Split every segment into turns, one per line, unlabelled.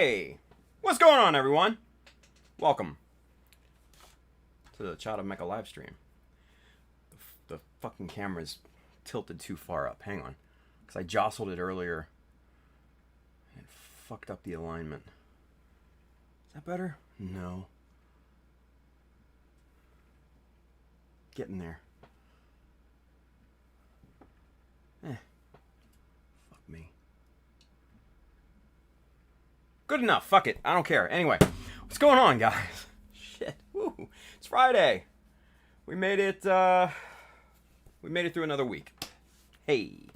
Hey! What's going on, everyone? Welcome to the Child of Mecha live stream. The fucking camera's tilted too far up. Hang on. Because I jostled it earlier. And it fucked up the alignment. Is that better? No. Getting there. Fuck me. Good enough. Fuck it. I don't care. Anyway, what's going on, guys? Shit. Woo. It's Friday. We made it through another week. Hey.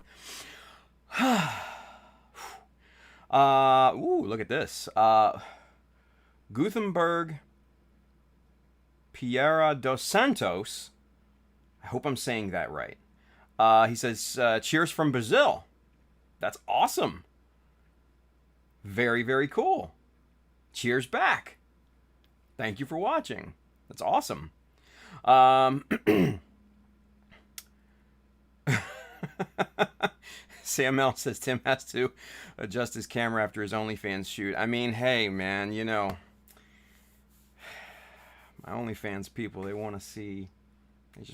Ooh, look at this. Gutenberg Piera dos Santos. I hope I'm saying that right. He says, cheers from Brazil. That's awesome. Very, very cool. Cheers back. Thank you for watching. That's awesome. Sam L says Tim has to adjust his camera after his OnlyFans shoot. I mean, hey, man, you know, my OnlyFans people, they just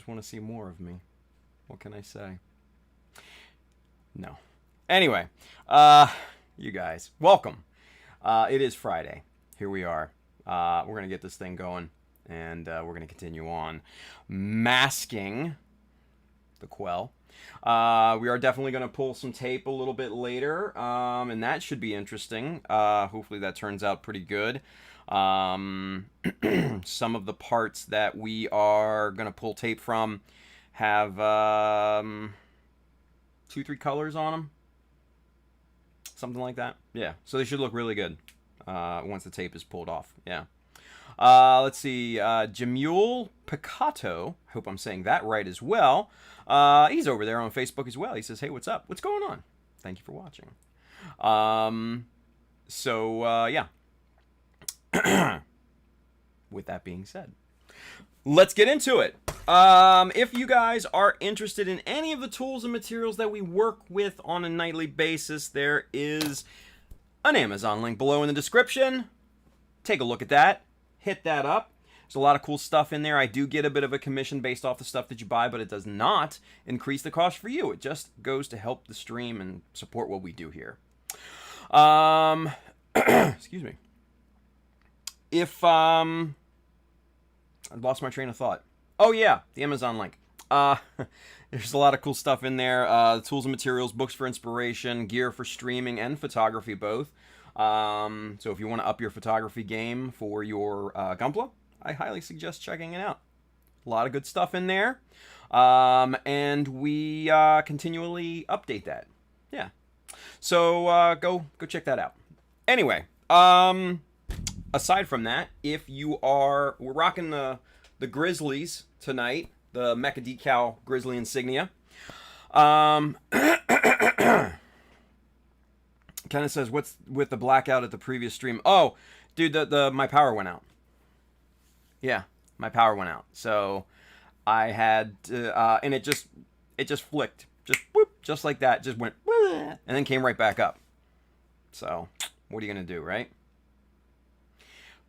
want to see more of me. What can I say? No. Anyway, you guys, welcome. It is Friday. Here we are. We're going to get this thing going, and we're going to continue on masking the Quel. We are definitely going to pull some tape a little bit later, and that should be interesting. Hopefully that turns out pretty good. Some of the parts that we are going to pull tape from have 2-3 colors on them. Something like that. Yeah. So they should look really good once the tape is pulled off. Yeah. Let's see. Jamul Picato. Hope I'm saying that right as well. He's over there on Facebook as well. He says, hey, what's up? What's going on? Thank you for watching. Yeah. With that being said, let's get into it. If you guys are interested in any of the tools and materials that we work with on a nightly basis, there is an Amazon link below in the description. Take a look at that. Hit that up. There's a lot of cool stuff in there. I do get a bit of a commission based off the stuff that you buy, but it does not increase the cost for you. It just goes to help the stream and support what we do here. Excuse me. If I lost my train of thought. Oh yeah, the Amazon link. There's a lot of cool stuff in there. Tools and materials, books for inspiration, gear for streaming and photography both. So if you want to up your photography game for your Gunpla, I highly suggest checking it out. A lot of good stuff in there. And we continually update that. Yeah. So go check that out. Anyway, aside from that, if we're rocking the Grizzlies tonight, the Mecha Decal Grizzly insignia. Kind of says, what's with the blackout at the previous stream? Oh, dude, my power went out. Yeah, my power went out. So I had, and it just flicked, just whoop, just like that, just went, and then came right back up. So what are you gonna do, right?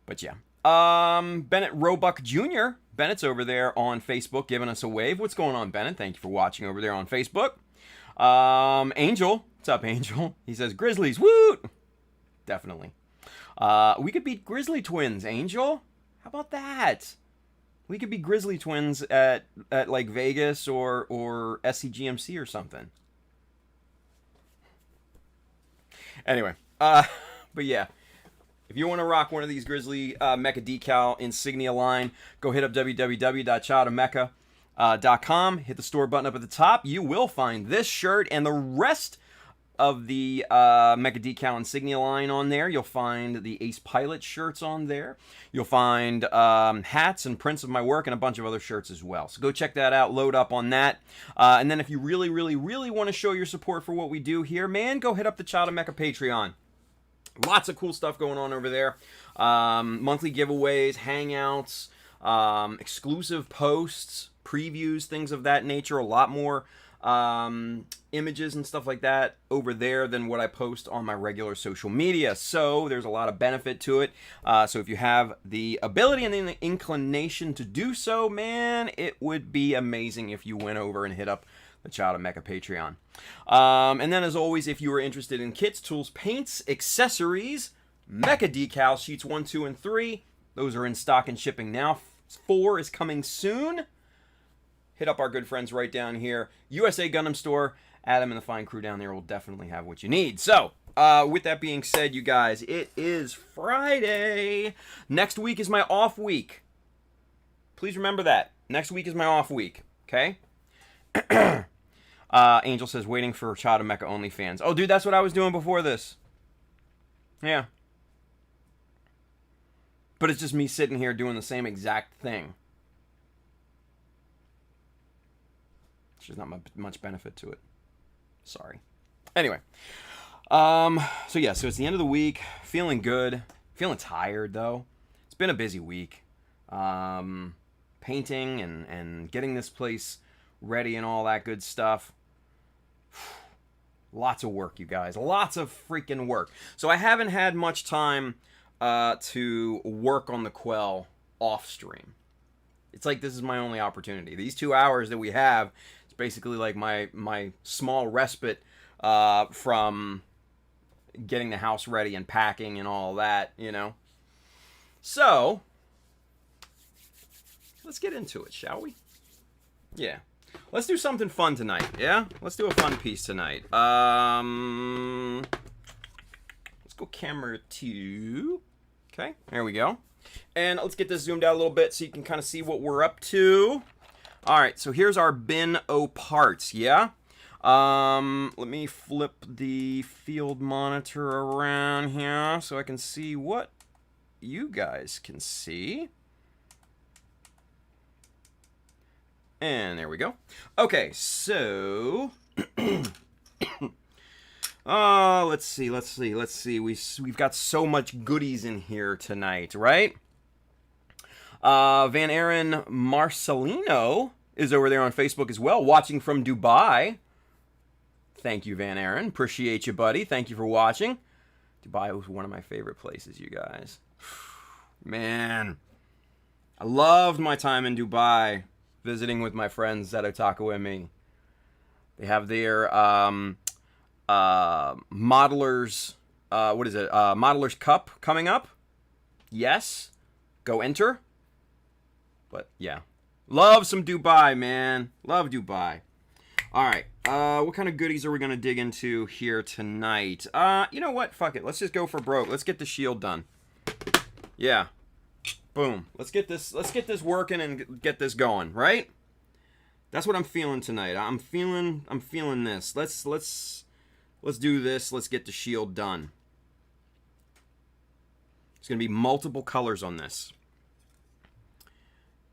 But yeah, Bennett Roebuck Jr. Bennett's over there on Facebook giving us a wave. What's going on, Bennett? Thank you for watching over there on Facebook. Angel, what's up, Angel? He says Grizzlies, woot! Definitely. We could beat Grizzly Twins, Angel. How about that? We could be Grizzly Twins at like Vegas or SCGMC or something. Anyway, but yeah. If you want to rock one of these Grizzly Mecha Decal insignia line, go hit up www.childofmecha.com. Hit the store button up at the top. You will find this shirt and the rest of the Mecha Decal insignia line on there. You'll find the Ace Pilot shirts on there. You'll find hats and prints of my work and a bunch of other shirts as well. So go check that out. Load up on that. And then if you really, really, really want to show your support for what we do here, man, go hit up the Child of Mecha Patreon. Lots of cool stuff going on over there. Monthly giveaways, hangouts, exclusive posts, previews, things of that nature. A lot more images and stuff like that over there than what I post on my regular social media. So there's a lot of benefit to it. So if you have the ability and the inclination to do so, man, it would be amazing if you went over and hit up the Child of Mecha Patreon. And then as always, if you are interested in kits, tools, paints, accessories, Mecha Decals, sheets 1, 2, and 3, those are in stock and shipping now. 4 is coming soon. Hit up our good friends right down here. USA Gundam Store. Adam and the fine crew down there will definitely have what you need. So, with that being said, you guys, it is Friday. Next week is my off week. Please remember that. Next week is my off week. Okay? Angel says, waiting for Child of Mecha OnlyFans. Oh, dude, that's what I was doing before this. Yeah. But it's just me sitting here doing the same exact thing. There's not much benefit to it. Sorry. Anyway. So it's the end of the week. Feeling good. Feeling tired, though. It's been a busy week. Painting and getting this place ready and all that good stuff. Lots of work, you guys. Lots of freaking work. So I haven't had much time to work on the Quel off stream. It's like this is my only opportunity. These 2 hours that we have, it's basically like my small respite from getting the house ready and packing and all that, you know. So, let's get into it, shall we? Yeah. Let's do something fun tonight, yeah? Let's do a fun piece tonight. Let's go camera 2. Okay, there we go. And let's get this zoomed out a little bit so you can kind of see what we're up to. All right, so here's our bin o parts, yeah? Let me flip the field monitor around here so I can see what you guys can see. And there we go. Okay, so... let's see. We've got so much goodies in here tonight, right? Van Aaron Marcelino is over there on Facebook as well, watching from Dubai. Thank you, Van Aaron. Appreciate you, buddy. Thank you for watching. Dubai was one of my favorite places, you guys. Man, I loved my time in Dubai, visiting with my friends Zeto Taco and me. They have their modelers, modelers cup coming up. Yes, go enter. But yeah, love some Dubai, man. Love Dubai. All right, what kind of goodies are we gonna dig into here tonight? You know what? Fuck it. Let's just go for broke. Let's get the shield done. Yeah. Boom. Let's get this working and get this going, right? That's what I'm feeling tonight. I'm feeling this. Let's do this. Let's get the shield done. There's going to be multiple colors on this.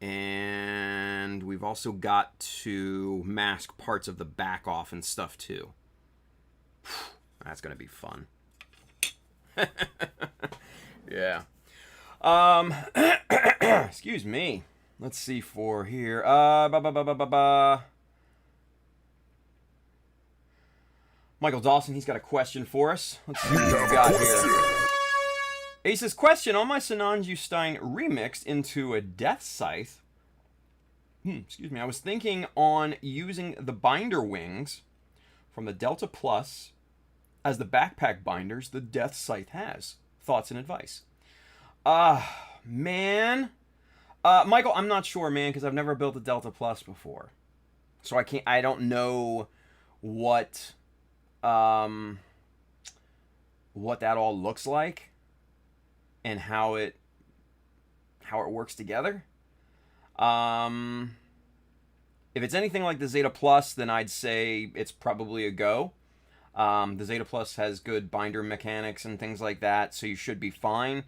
And we've also got to mask parts of the back off and stuff too. That's going to be fun. Yeah. Excuse me. Let's see for here. Michael Dawson, he's got a question for us. Let's see what we've got here. He says, question, on my Sinanju Stein remixed into a Death Scythe. Excuse me. I was thinking on using the binder wings from the Delta Plus as the backpack binders the Death Scythe has. Thoughts and advice. Man. Michael, I'm not sure, man, because I've never built a Delta Plus before. So I don't know what that all looks like and how it works together. If it's anything like the Zeta Plus, then I'd say it's probably a go. The Zeta Plus has good binder mechanics and things like that, so you should be fine.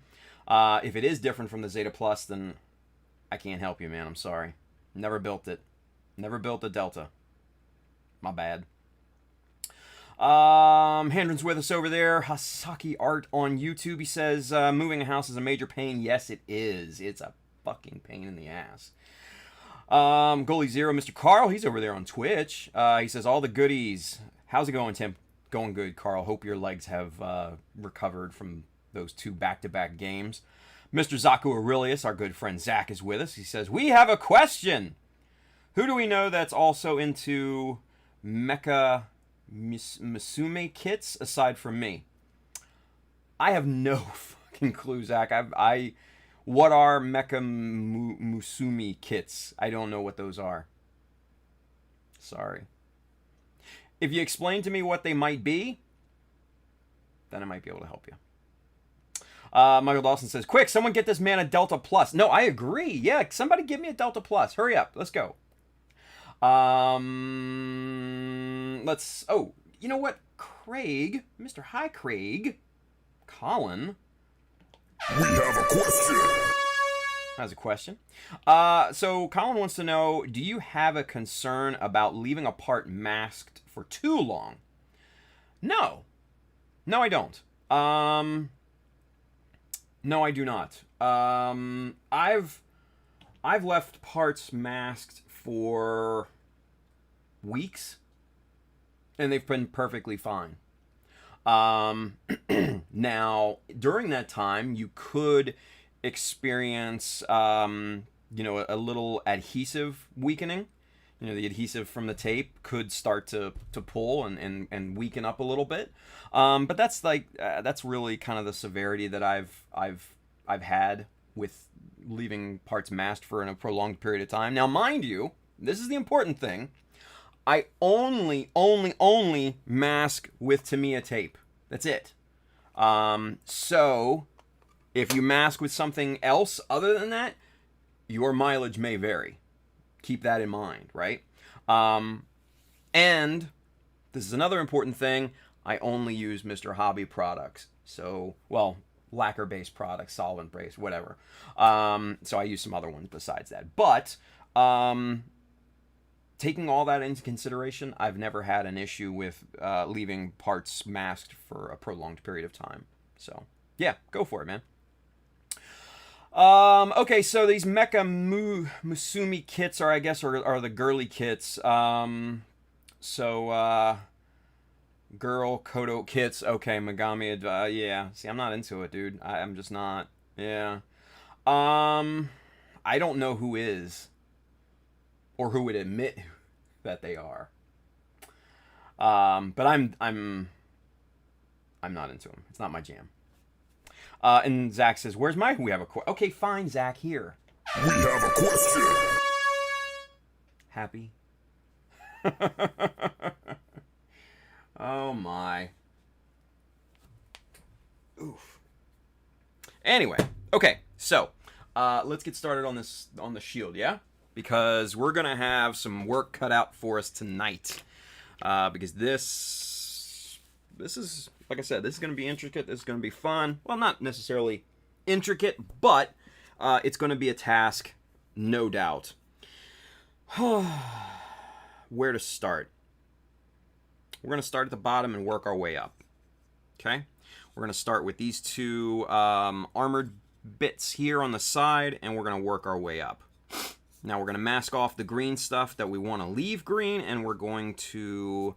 If it is different from the Zeta Plus, then I can't help you, man. I'm sorry. Never built it. Never built a Delta. My bad. Hendron's with us over there. Hasaki Art on YouTube. He says, moving a house is a major pain. Yes, it is. It's a fucking pain in the ass. Goalie Zero, Mr. Carl, he's over there on Twitch. He says, all the goodies. How's it going, Tim? Going good, Carl. Hope your legs have recovered from those 2 back-to-back games. Mr. Zaku Aurelius, our good friend Zach, is with us. He says, we have a question. Who do we know that's also into Mecha Musume kits aside from me? I have no fucking clue, Zach. What are Mecha Musume kits? I don't know what those are. Sorry. If you explain to me what they might be, then I might be able to help you. Michael Dawson says, quick, someone get this man a Delta Plus. No, I agree. Yeah, somebody give me a Delta Plus. Hurry up. Let's go. Oh, you know what? Craig, Mr. Hi Craig, Colin.
We have a question.
Has a question. So Colin wants to know, do you have a concern about leaving a part masked for too long? No. No, I don't. No, I do not. I've left parts masked for weeks, and they've been perfectly fine. Now, during that time, you could experience, a little adhesive weakening. You know, the adhesive from the tape could start to pull and weaken up a little bit. But that's that's really kind of the severity that I've had with leaving parts masked for a prolonged period of time. Now, mind you, this is the important thing. I only mask with Tamiya tape. That's it. So if you mask with something else other than that, your mileage may vary. Keep that in mind, right? And this is another important thing. I only use Mr. Hobby products. So, well, lacquer-based products, solvent-based, whatever. So I use some other ones besides that. But taking all that into consideration, I've never had an issue with leaving parts masked for a prolonged period of time. So, yeah, go for it, man. Okay, so these Mecha Musume kits are the girly kits. Girl Kodo kits. Okay, Megami. Yeah. See, I'm not into it, dude. I'm just not. Yeah. I don't know who is, or who would admit that they are. But I'm not into them. It's not my jam. And Zach says, "Where's my? We have a question." Okay, fine, Zach. Here.
We have a question.
Happy. Oh my. Oof. Anyway, okay, so let's get started on the shield, yeah? Because we're gonna have some work cut out for us tonight. Because this is, like I said, this is gonna be intricate. This is gonna be fun. Well, not necessarily intricate, but it's gonna be a task, no doubt. Where to start? We're going to start at the bottom and work our way up. Okay? We're going to start with these two armored bits here on the side, and we're going to work our way up. Now we're going to mask off the green stuff that we want to leave green, and we're going to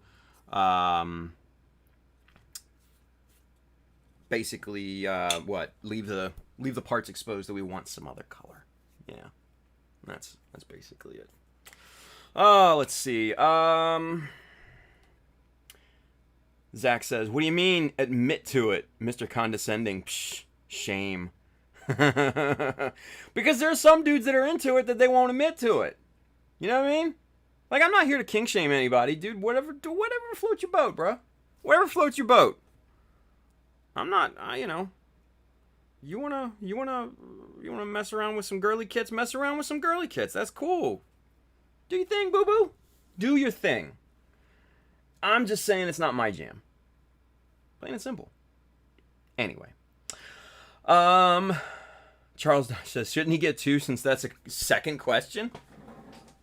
basically leave the parts exposed that we want some other color. Yeah. That's basically it. Let's see. Zach says, "What do you mean, admit to it, Mr. Condescending? Psh, shame." Because there are some dudes that are into it that they won't admit to it. You know what I mean? Like, I'm not here to kink shame anybody, dude. Whatever floats your boat, bro. Whatever floats your boat. I'm not, You wanna mess around with some girly kits? Mess around with some girly kits. That's cool. Do your thing, boo boo. Do your thing. I'm just saying it's not my jam. Plain and simple. Anyway. Charles says, shouldn't he get 2 since that's a second question?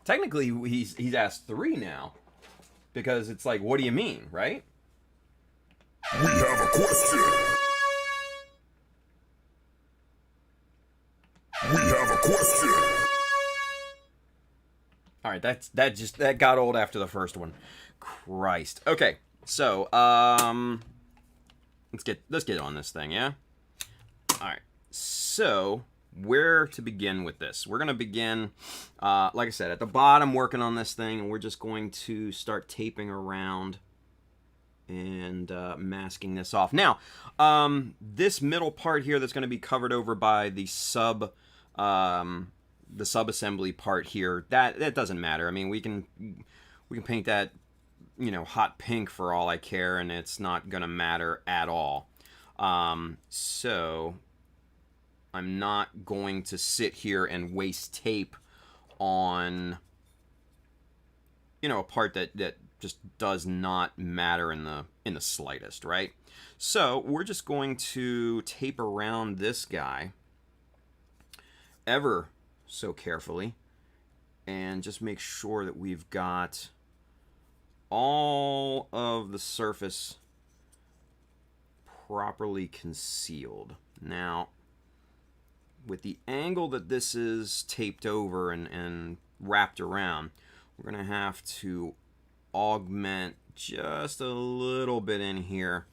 Technically, he's asked 3 now. Because it's like, what do you mean, right?
We have a question. We have a question.
All right, that got old after the first one. Christ. Okay, so let's get on this thing, yeah. All right. So where to begin with this? We're gonna begin, like I said, at the bottom, working on this thing, and we're just going to start taping around and masking this off. Now, this middle part here that's going to be covered over by the sub-assembly part here, that doesn't matter. I mean, we can paint that, you know, hot pink for all I care, and it's not going to matter at all. So I'm not going to sit here and waste tape on, you know, a part that just does not matter in the slightest, right? So we're just going to tape around this guy ever so carefully and just make sure that we've got all of the surface properly concealed. Now, with the angle that this is taped over and wrapped around, we're going to have to augment just a little bit in here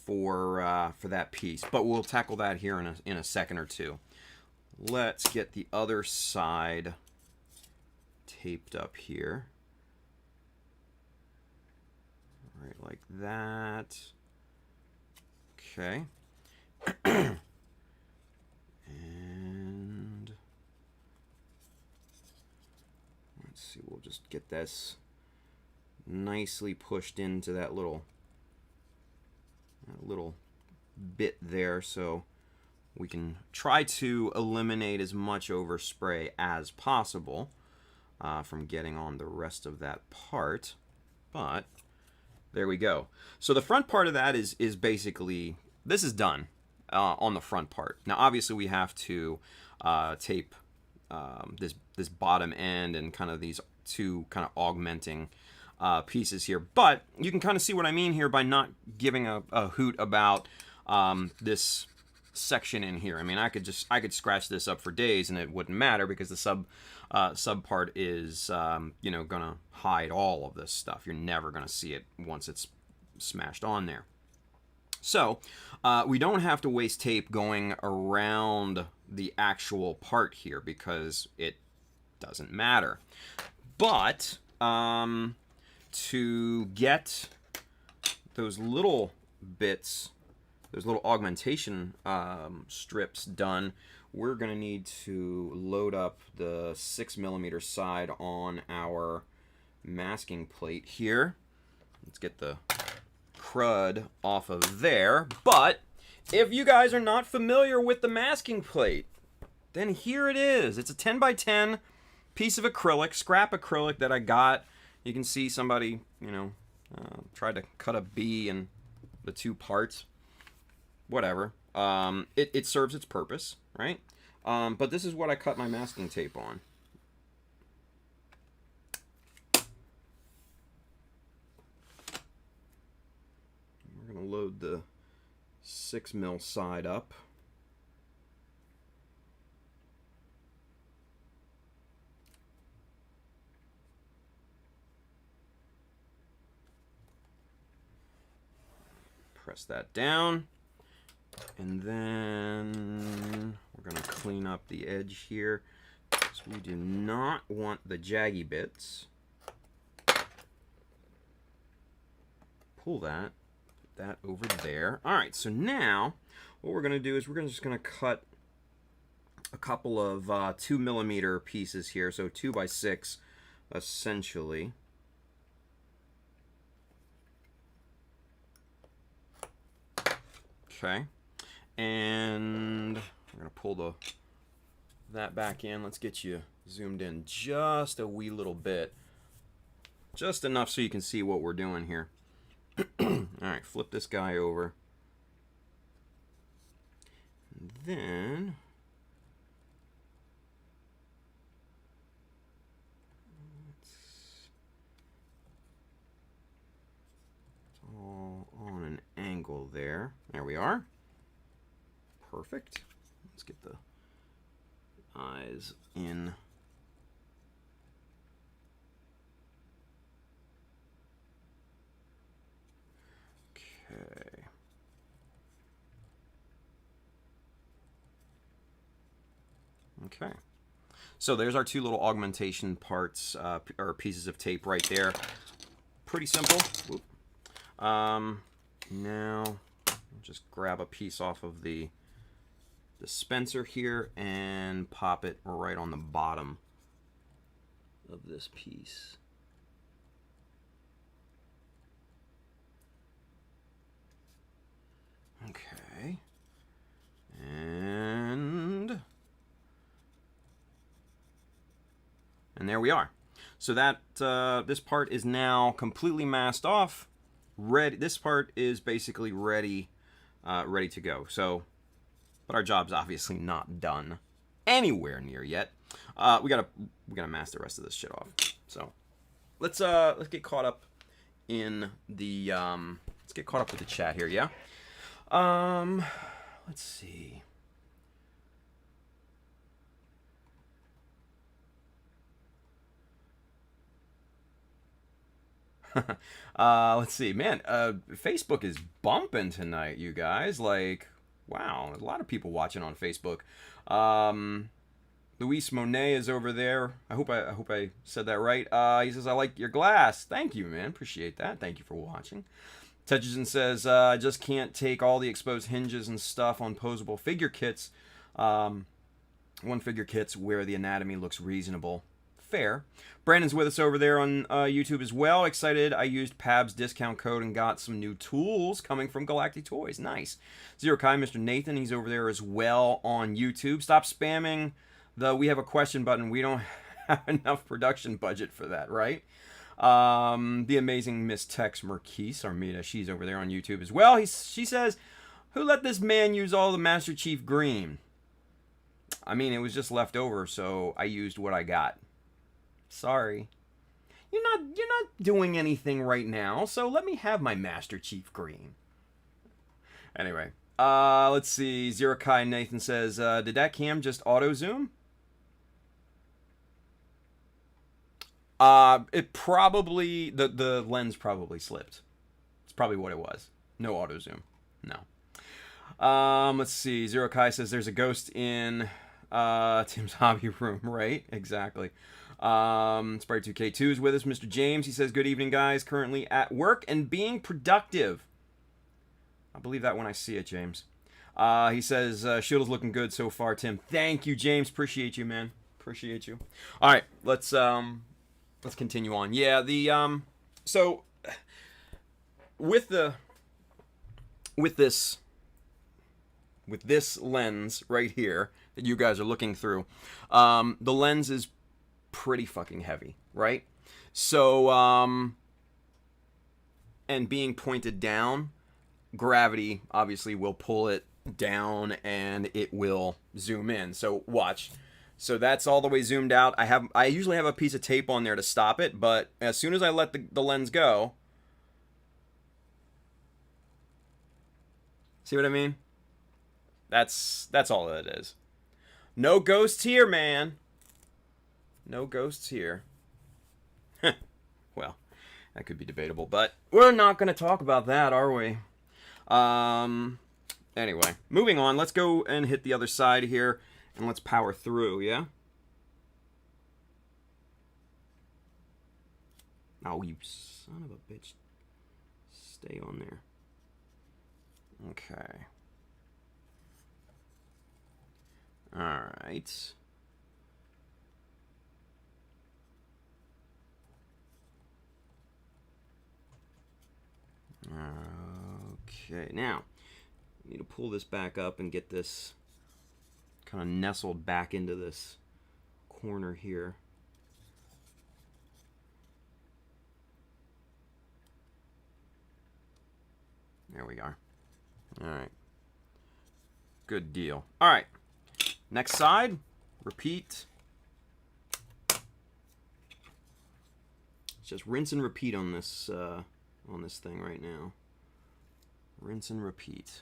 for that piece, but we'll tackle that here in a second or two. Let's get the other side taped up here, right like that. Okay. And let's see, we'll just get this nicely pushed into that little bit there, so we can try to eliminate as much overspray as possible from getting on the rest of that part. But there we go. So the front part of that is basically, this is done on the front part. Now obviously we have to tape this bottom end and kind of these two kind of augmenting pieces here, but you can kind of see what I mean here by not giving a hoot about this section in here. I mean, I could scratch this up for days and it wouldn't matter because the sub part is you know, gonna hide all of this stuff. You're never gonna see it once it's smashed on there. So we don't have to waste tape going around the actual part here because it doesn't matter. But to get those little bits, those little augmentation strips done, we're going to need to load up the 6mm side on our masking plate here. Let's get the crud off of there. But if you guys are not familiar with the masking plate, then here it is. It's a 10x10 piece of acrylic, scrap acrylic that I got. You can see somebody, you know, tried to cut a B in the two parts. Whatever. It serves its purpose, right? But this is what I cut my masking tape on. We're going to load the 6mm side up. Press that down, and then we're going to clean up the edge here. So we do not want the jaggy bits. Pull that, put that over there. All right, so now what we're going to do is we're just going to cut a couple of 2mm pieces here, so 2x6 essentially. Okay, and we're gonna pull that back in. Let's get you zoomed in just a wee little bit, just enough so you can see what we're doing here. All right, flip this guy over, and then on an angle there. There we are. Perfect. Let's get the eyes in Okay. So there's our two little augmentation parts, or pieces of tape right there. Pretty simple. Whoop. Now, just grab a piece off of the dispenser here and pop it right on the bottom of this piece. Okay. And there we are. So that this part is now completely masked off. Ready. This part is basically ready, ready to go. So, but our job's obviously not done anywhere near yet. We gotta mask the rest of this shit off. So, let's get caught up in the let's get caught up with the chat here. Yeah. Let's see. Let's see, man. Facebook is bumping tonight, you guys. Like, wow, a lot of people watching on Facebook. Luis Monet is over there. I hope I said that right. He says, I like your glass. Thank you, man. Appreciate that. Thank you for watching. Tetchison says, I just can't take all the exposed hinges and stuff on posable figure kits. One figure kits where the anatomy looks reasonable. Fair. Brandon's with us over there on YouTube as well. Excited. I used Pab's discount code and got some new tools coming from Galactic Toys. Nice. Zero Kai, Mr. Nathan, he's over there as well on YouTube. Stop spamming the we have a question button. We don't have enough production budget for that, right? The amazing Miss Tex Merquise Armida, she's over there on YouTube as well. She says, who let this man use all the Master Chief green? I mean, it was just left over, so I used what I got. Sorry. You're not doing anything right now, so let me have my Master Chief green. Anyway, let's see. Zero Kai Nathan says, did that cam just auto zoom? It probably the lens probably slipped. It's probably what it was. No auto zoom. No. Let's see. Zero Kai says there's a ghost in Tim's hobby room, right? Exactly. Sprite 2K2 is with us. Mr. James, he says, good evening, guys. Currently at work and being productive. I'll believe that when I see it, James. He says, Shield is looking good so far, Tim. Thank you, James. Appreciate you, man. Appreciate you. All right, let's continue on. Yeah, so with this lens right here that you guys are looking through, the lens is pretty fucking heavy, right? So, and being pointed down, gravity obviously will pull it down and it will zoom in. So watch. So that's all the way zoomed out. I usually have a piece of tape on there to stop it, but as soon as I let the lens go, see what I mean? That's all that it is. No ghosts here, man. No ghosts here. Well, that could be debatable, but we're not going to talk about that, are we? Anyway, moving on. Let's go and hit the other side here, and let's power through, yeah? Oh, you son of a bitch. Stay on there. Okay. All right. Okay, now I need to pull this back up and get this kind of nestled back into this corner here. There we are. All right. Good deal. All right. Next side. Repeat. Just rinse and repeat on this thing right now. Rinse and repeat.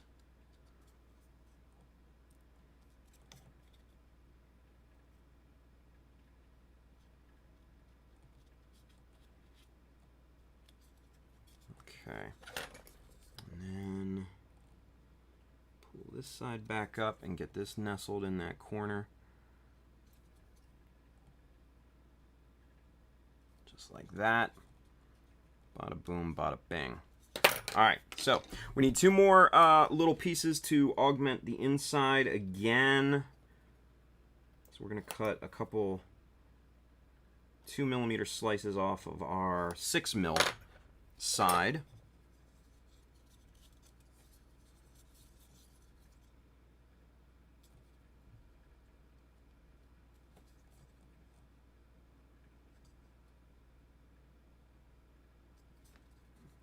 Okay. And then pull this side back up and get this nestled in that corner. like that. Bada boom, bada bing. All right, so we need 2 more little pieces to augment the inside again. So we're going to cut a couple 2mm slices off of our 6mm side.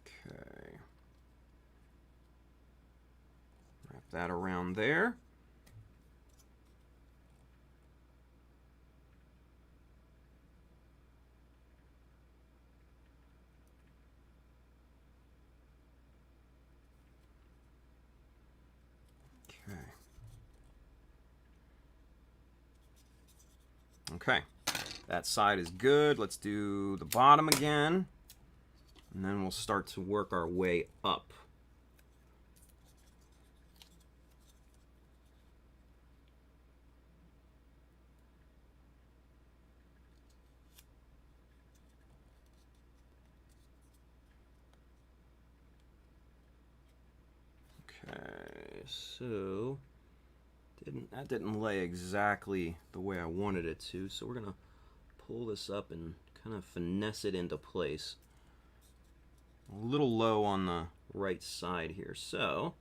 Okay. Wrap that around there. Okay, that side is good. Let's do the bottom again, and then we'll start to work our way up. Okay, so that didn't lay exactly the way I wanted it to, so we're gonna pull this up and kind of finesse it into place. A little low on the right side here, so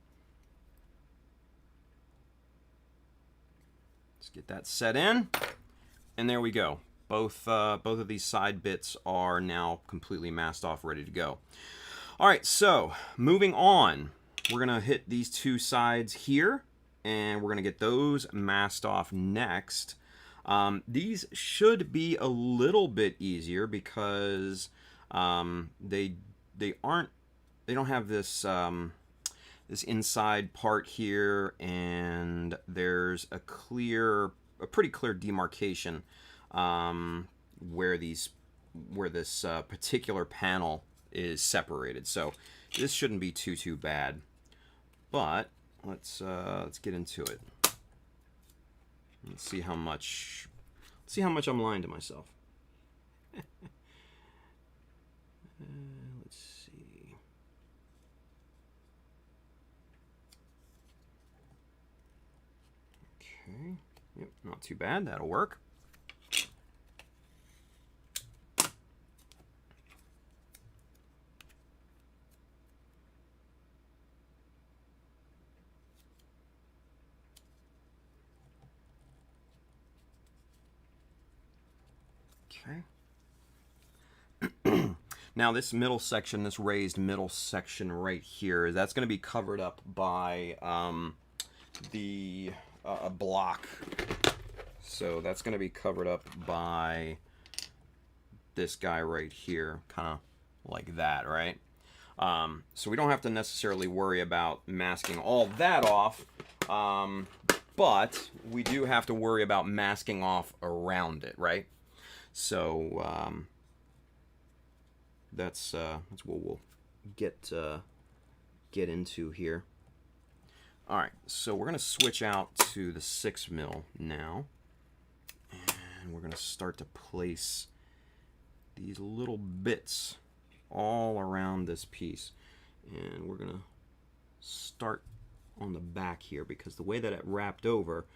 let's get that set in, and there we go. Both of these side bits are now completely masked off, ready to go. All right, so moving on, we're gonna hit these 2 sides here, and we're going to get those masked off next. These should be a little bit easier because they don't have this this inside part here, and there's a pretty clear demarcation where this particular panel is separated. So this shouldn't be too bad, but let's get into it. Let's see how much I'm lying to myself. Let's see. Okay. Yep, not too bad. That'll work. Okay. Now this middle section, this raised middle section right here, that's going to be covered up by a block. So that's going to be covered up by this guy right here, kind of like that, right? So we don't have to necessarily worry about masking all that off, but we do have to worry about masking off around it, right? So that's what we'll get into here. All right, so we're gonna switch out to the 6mm now, and we're gonna start to place these little bits all around this piece, and we're gonna start on the back here because the way that it wrapped over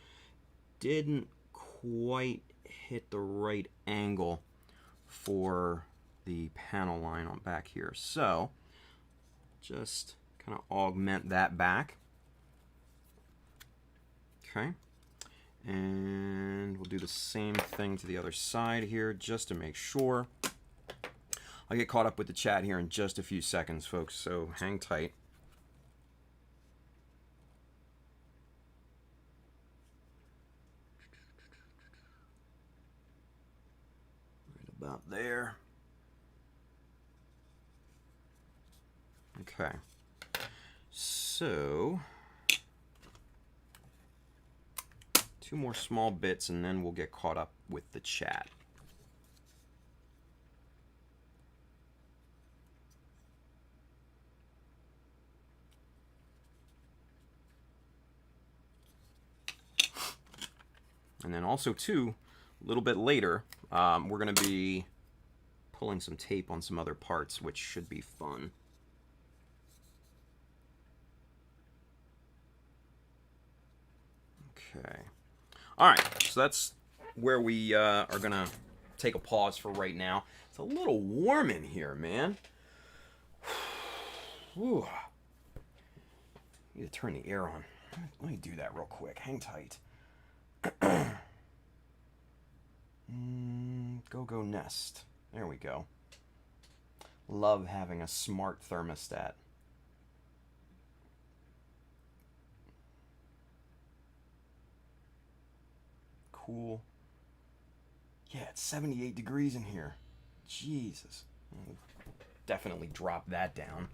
didn't quite hit the right angle for the panel line on back here. So just kind of augment that back. Okay, and we'll do the same thing to the other side here just to make sure. I'll get caught up with the chat here in just a few seconds, folks, so hang tight. Right about there. Okay, so 2 more small bits and then we'll get caught up with the chat. And then also too, a little bit later, we're going to be pulling some tape on some other parts, which should be fun. Okay. All right, so that's where we are going to take a pause for right now. It's a little warm in here, man. Whew. Need to turn the air on. Let me do that real quick. Hang tight. Go Nest. There we go. Love having a smart thermostat. Cool. Yeah, it's 78 degrees in here. Jesus. Definitely drop that down.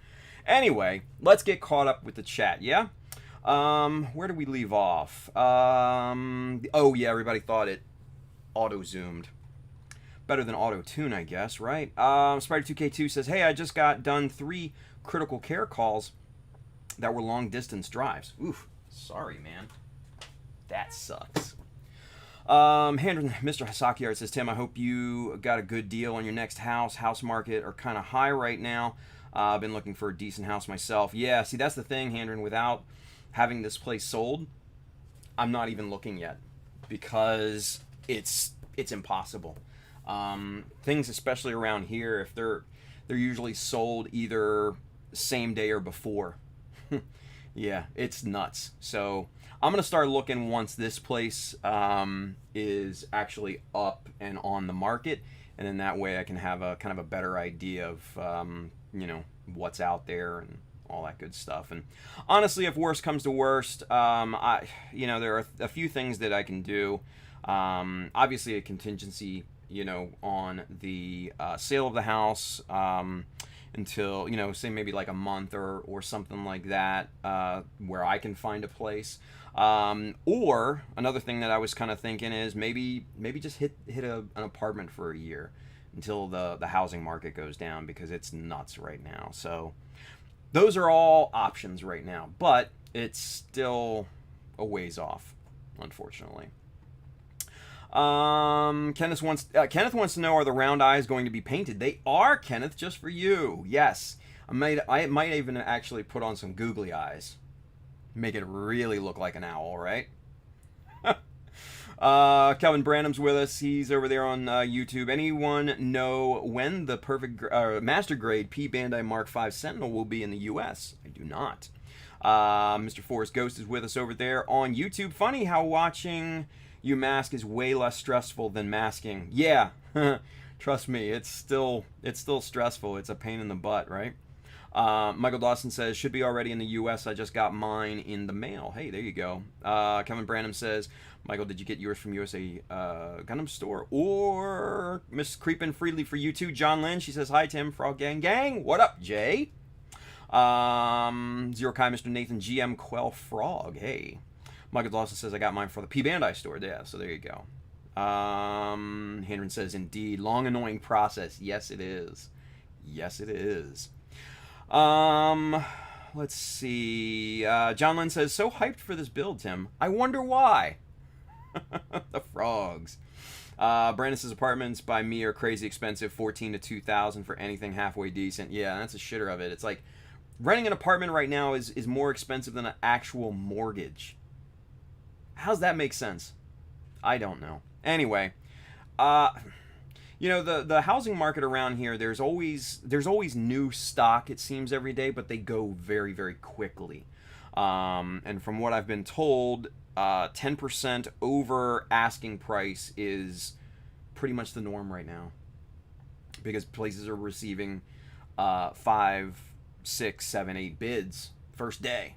Anyway, let's get caught up with the chat, yeah? Where do we leave off? Oh, yeah, everybody thought it auto-zoomed. Better than auto-tune, I guess, right? Spider2K2 says, hey, I just got done 3 critical care calls that were long-distance drives. Oof, sorry, man. That sucks. Mr. Hasaki says, Tim, I hope you got a good deal on your next house. House market are kind of high right now. I've been looking for a decent house myself. Yeah, see, that's the thing, Handren. Without having this place sold, I'm not even looking yet because it's impossible. Things, especially around here, if they're usually sold either same day or before. Yeah, it's nuts. So I'm gonna start looking once this place is actually up and on the market, and then that way I can have a kind of a better idea of you know, what's out there and all that good stuff. And honestly, if worst comes to worst, there are a few things that I can do. Obviously, a contingency, on the sale of the house until, say maybe like a month or something like that, where I can find a place. Or another thing that I was kind of thinking is maybe just hit an apartment for a year until the housing market goes down, because it's nuts right now. So those are all options right now, but it's still a ways off, unfortunately. Kenneth wants to know, are the round eyes going to be painted? They are, Kenneth, just for you. Yes. I might even actually put on some googly eyes. Make it really look like an owl, right? Kelvin Branham's with us. He's over there on YouTube. Anyone know when the perfect master grade P Bandai Mark V Sentinel will be in the U.S.? I do not. Mr. Forrest Ghost is with us over there on YouTube. Funny how watching you mask is way less stressful than masking. Yeah, trust me, it's still stressful. It's a pain in the butt, right? Michael Dawson says, should be already in the U.S. I just got mine in the mail. Hey, there you go. Kevin Branham says, Michael, did you get yours from USA Gundam Store or Miss Creepin' Freely for you too? John Lynn, she says, hi, Tim, Frog Gang. What up, Jay? Zero Kai, Mr. Nathan, GM Quel Frog. Hey. Michael Dawson says, I got mine for the P Bandai Store. Yeah, so there you go. Hendren says, indeed, long, annoying process. Yes, it is. Yes, it is. Let's see. John Lynn says, so hyped for this build, Tim. I wonder why. The frogs. Brandon says, apartments by me are crazy expensive, $14,000 to $2,000 for anything halfway decent. Yeah, that's a shitter of it. It's like renting an apartment right now is more expensive than an actual mortgage. How's that make sense? I don't know. Anyway, the housing market around here, there's always new stock, it seems, every day, but they go very, very quickly. And from what I've been told, 10% over asking price is pretty much the norm right now, because places are receiving 5, 6, 7, 8 bids first day.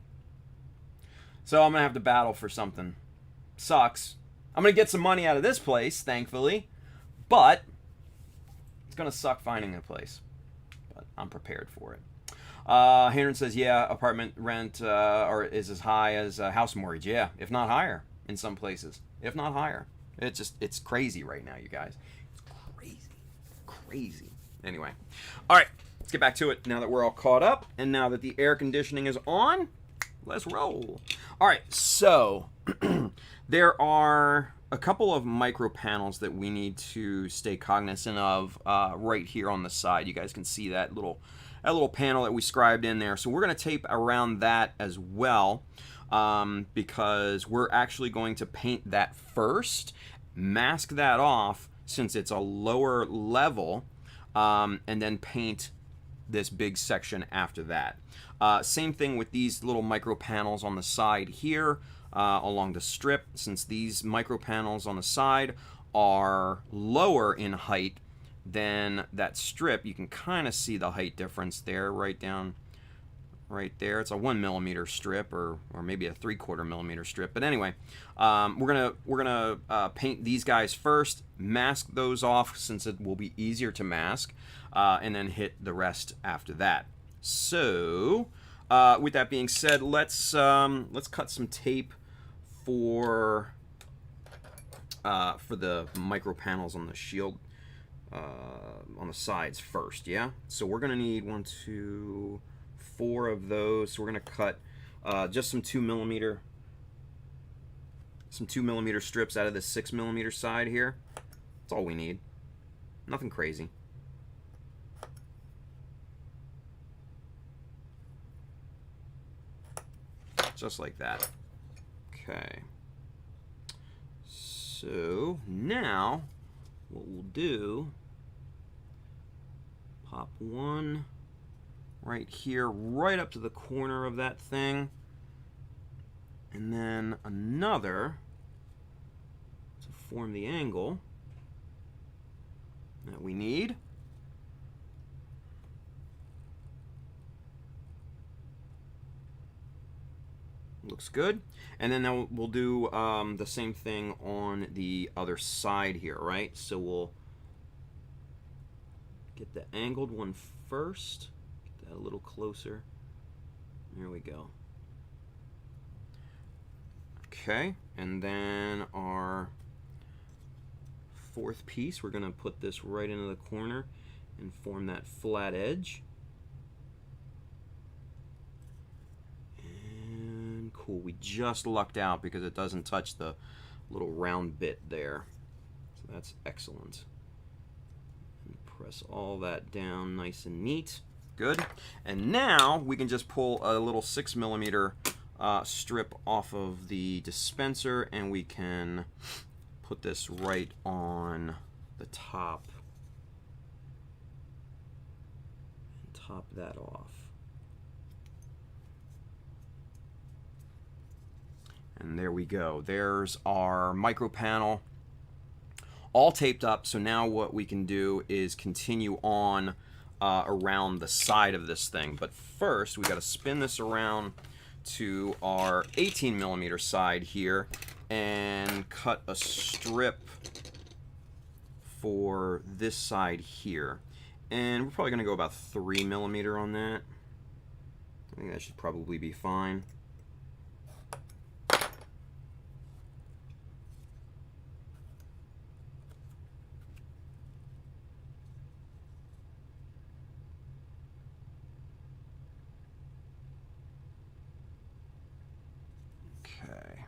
So I'm gonna have to battle for something. Sucks. I'm gonna get some money out of this place, thankfully, but it's gonna suck finding a place. But I'm prepared for it. Henry says, yeah, apartment rent is as high as house mortgage. Yeah, if not higher in some places. If not higher. It's crazy right now, you guys. It's crazy. Anyway. All right, let's get back to it now that we're all caught up. And now that the air conditioning is on, let's roll. All right, so there are a couple of micro panels that we need to stay cognizant of right here on the side. You guys can see that little panel that we scribed in there. So we're going to tape around that as well, because we're actually going to paint that first, mask that off since it's a lower level, and then paint this big section after that. Same thing with these little micro panels on the side here, along the strip. Since these micro panels on the side are lower in height than that strip, you can kind of see the height difference there, right down right there. It's a 1 millimeter strip, or maybe a 3/4 millimeter strip. But anyway, we're gonna paint these guys first, mask those off since it will be easier to mask, and then hit the rest after that. So, with that being said, let's cut some tape for the micro panels on the shield, on the sides first. Yeah. So we're gonna need 1, 2, 4 of those. So we're gonna cut just some 2 millimeter strips out of the 6 millimeter side here. That's all we need. Nothing crazy. Just like that. Okay. So now what we'll do, pop one right here, right up to the corner of that thing, and then another to form the angle that we need. Looks good. And then we'll do the same thing on the other side here, right? So we'll get the angled one first. Get that a little closer. There we go. Okay, and then our fourth piece, we're going to put this right into the corner and form that flat edge. Cool. We just lucked out because it doesn't touch the little round bit there. So that's excellent. And press all that down nice and neat. Good. And now we can just pull a little 6 millimeter strip off of the dispenser, and we can put this right on the top and top that off. And there we go. There's our micro panel all taped up. So now what we can do is continue on around the side of this thing. But first, we got to spin this around to our 18 millimeter side here and cut a strip for this side here. And we're probably going to go about 3 millimeter on that. I think that should probably be fine. Okay.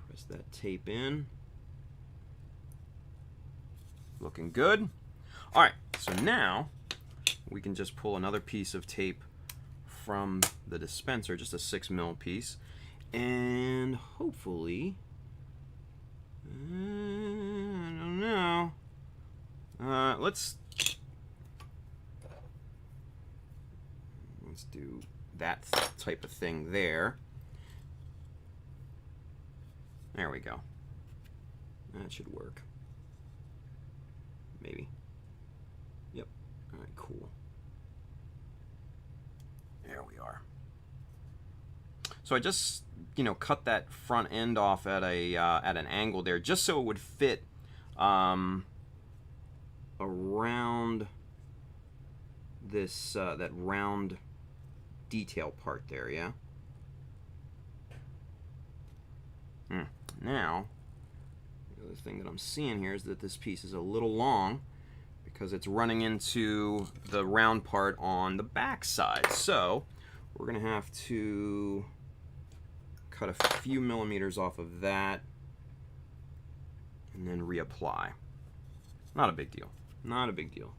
Press that tape in. Looking good. All right, so now we can just pull another piece of tape from the dispenser, just a 6 mil piece, and hopefully, I don't know. Let's do that type of thing there. There we go. That should work. Maybe. Yep. All right, cool. There we are. So I just, cut that front end off at an angle there, just so it would fit around this that round detail part there, yeah. Now, the other thing that I'm seeing here is that this piece is a little long because it's running into the round part on the back side. So we're going to have to cut a few millimeters off of that and then reapply. Not a big deal. Not a big deal.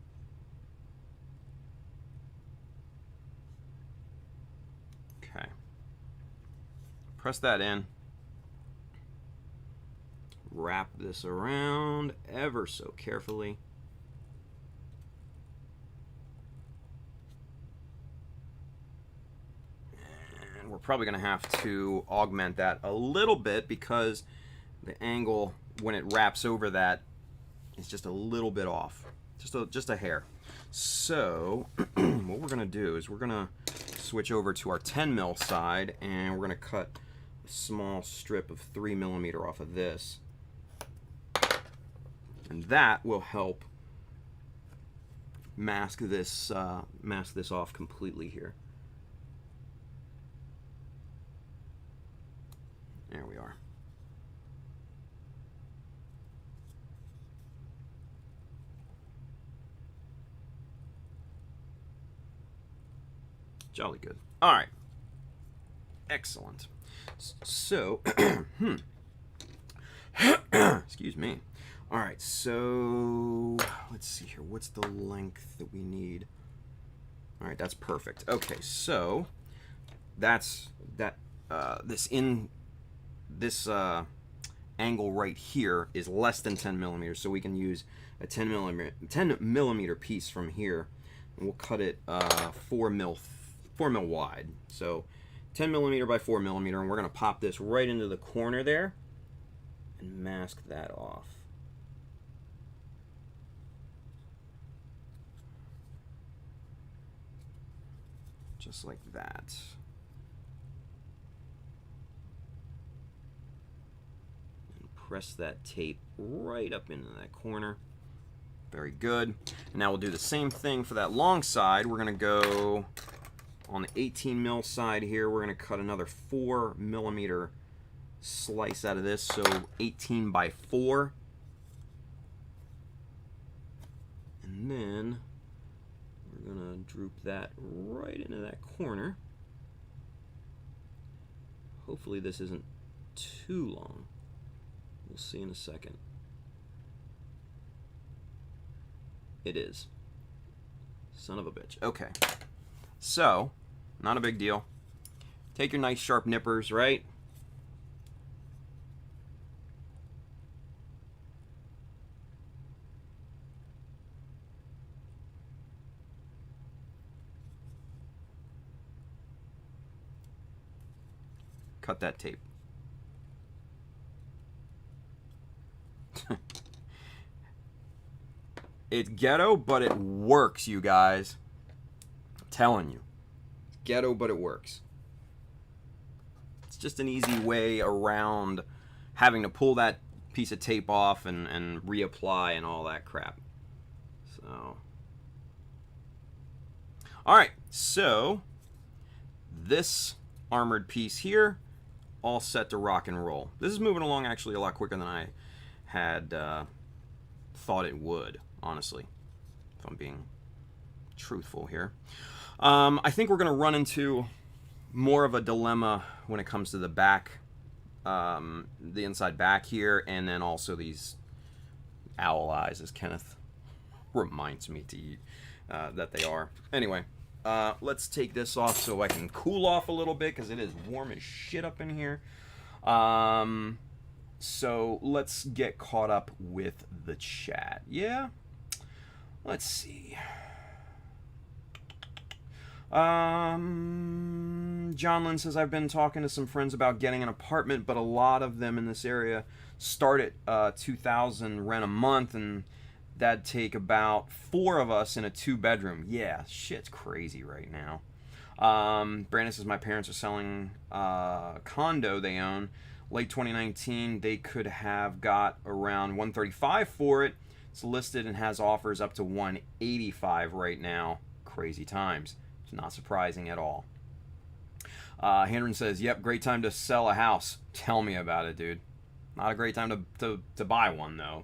Okay. Press that in. Wrap this around ever so carefully. And we're probably going to have to augment that a little bit because the angle when it wraps over that is just a little bit off. Just a hair. So what we're going to do is we're going to switch over to our 10 mil side, and we're going to cut a small strip of 3 millimeter off of this. And that will help mask this off completely here. There we are. Jolly good. All right. Excellent. So, excuse me. All right, so let's see here. What's the length that we need? All right, that's perfect. Okay, so that's that. This angle right here is less than 10 millimeters, so we can use a 10 millimeter piece from here, and we'll cut it 4 mil wide. So 10 millimeter by 4 millimeter, and we're gonna pop this right into the corner there and mask that off. Just like that. And press that tape right up into that corner. Very good. And now we'll do the same thing for that long side. We're going to go on the 18 mil side here. We're going to cut another 4 millimeter slice out of this. So 18 by 4. And then we're going to droop that right into that corner. Hopefully this isn't too long. We'll see in a second. It is. Son of a bitch. Okay. So, not a big deal. Take your nice sharp nippers, right? Cut that tape. It's ghetto, but it works, you guys. I'm telling you. It's ghetto, but it works. It's just an easy way around having to pull that piece of tape off and reapply and all that crap. So. Alright, so this armored piece here, all set to rock and roll. This is moving along actually a lot quicker than I had thought it would, honestly, if I'm being truthful here. I think we're going to run into more of a dilemma when it comes to the back, the inside back here, and then also these owl eyes, as Kenneth reminds me that they are. Anyway, let's take this off so I can cool off a little bit, because it is warm as shit up in here. So let's get caught up with the chat. Yeah? Let's see. John Lynn says, I've been talking to some friends about getting an apartment, but a lot of them in this area start at $2,000 rent a month, and that'd take about 4 of us in a 2-bedroom. Yeah, shit's crazy right now. Brandon says, my parents are selling a condo they own. Late 2019, they could have got around $135 for it. It's listed and has offers up to $185 right now. Crazy times. It's not surprising at all. Hendron says, yep, great time to sell a house. Tell me about it, dude. Not a great time to buy one, though.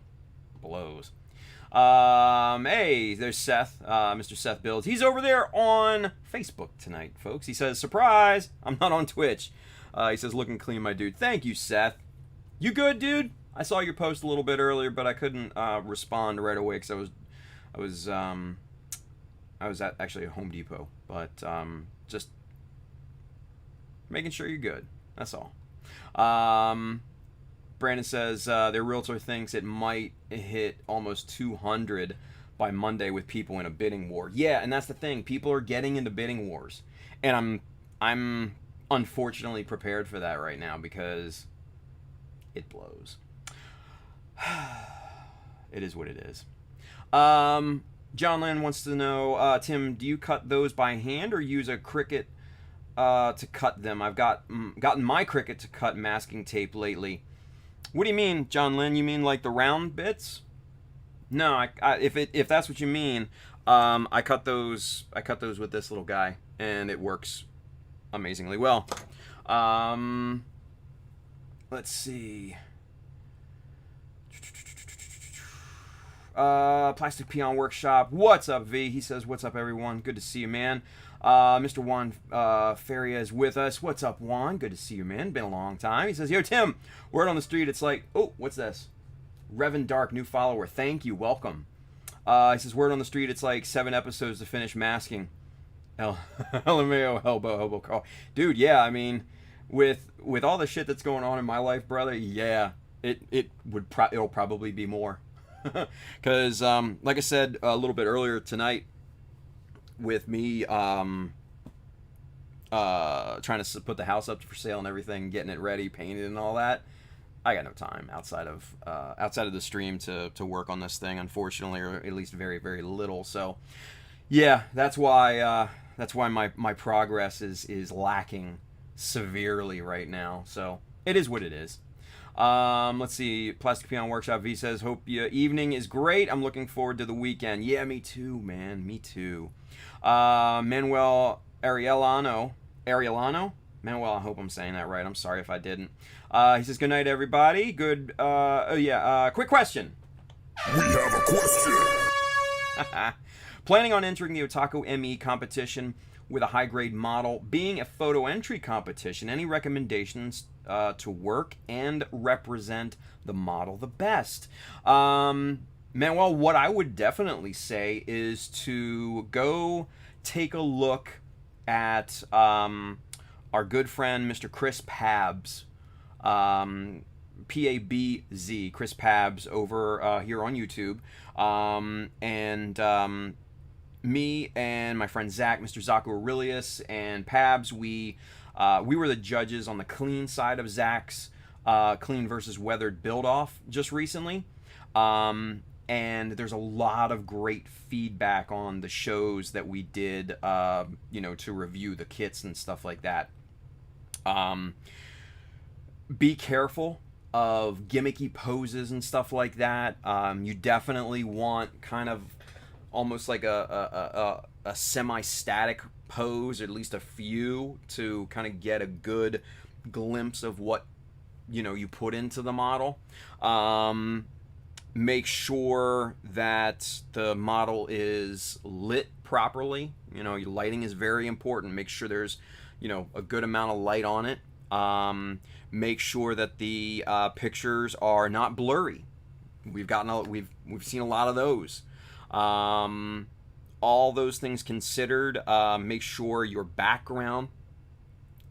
Blows. Hey, there's Seth, Mr. Seth Builds. He's over there on Facebook tonight, folks. He says, surprise, I'm not on Twitch. He says, looking clean, my dude. Thank you, Seth. You good, dude? I saw your post a little bit earlier, but I couldn't respond right away because I was at actually a Home Depot, but just making sure you're good. That's all. Brandon says their realtor thinks it might hit almost 200 by Monday with people in a bidding war. Yeah, and that's the thing. People are getting into bidding wars, and I'm unfortunately prepared for that right now because it blows. It is what it is. John Land wants to know, Tim, do you cut those by hand or use a Cricut to cut them? I've gotten my Cricut to cut masking tape lately. What do you mean, John Lynn? You mean like the round bits? No, if that's what you mean, I cut those with this little guy, and it works amazingly well. Let's see. Plastic Peon Workshop. What's up, V? He says, what's up, everyone? Good to see you, man. Mr. Juan Feria is with us. What's up, Juan? Good to see you, man. Been a long time. He says, yo, Tim, word on the street, it's like, oh, what's this? Revan Dark, new follower. Thank you. Welcome. He says, word on the street, it's like 7 episodes to finish masking. LMAO, hobo, Carl. Dude, yeah, I mean, with all the shit that's going on in my life, brother, yeah, it'll probably be more. Because, like I said a little bit earlier tonight, with me trying to put the house up for sale and everything, getting it ready, painted and all that, I got no time outside of the stream to work on this thing, unfortunately, or at least very, very little. So, yeah, that's why my progress is lacking severely right now. So it is what it is. Let's see. Plastic Peon Workshop V says, hope your evening is great. I'm looking forward to the weekend. Yeah, me too, man. Me too. Manuel Ariellano. Manuel, I hope I'm saying that right. I'm sorry if I didn't. He says, good night, everybody. Quick question.
We have a question.
Planning on entering the Otaku ME competition with a high-grade model, being a photo entry competition, any recommendations to work and represent the model the best? Manuel, what I would definitely say is to go take a look at our good friend Mr. Chris Pabs, P-A-B-Z, Chris Pabs, over here on YouTube, and me and my friend Zach, Mr. Zaku Aurelius, and Pabs, we were the judges on the clean side of Zach's clean versus weathered build-off just recently. And there's a lot of great feedback on the shows that we did, to review the kits and stuff like that. Be careful of gimmicky poses and stuff like that. You definitely want kind of almost like a semi-static pose, or at least a few, to kind of get a good glimpse of what you put into the model. Make sure that the model is lit properly. Your lighting is very important. Make sure there's a good amount of light on it. Make sure that the pictures are not blurry. We've seen a lot of those. All those things considered, make sure your background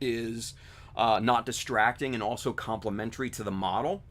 is not distracting and also complementary to the model.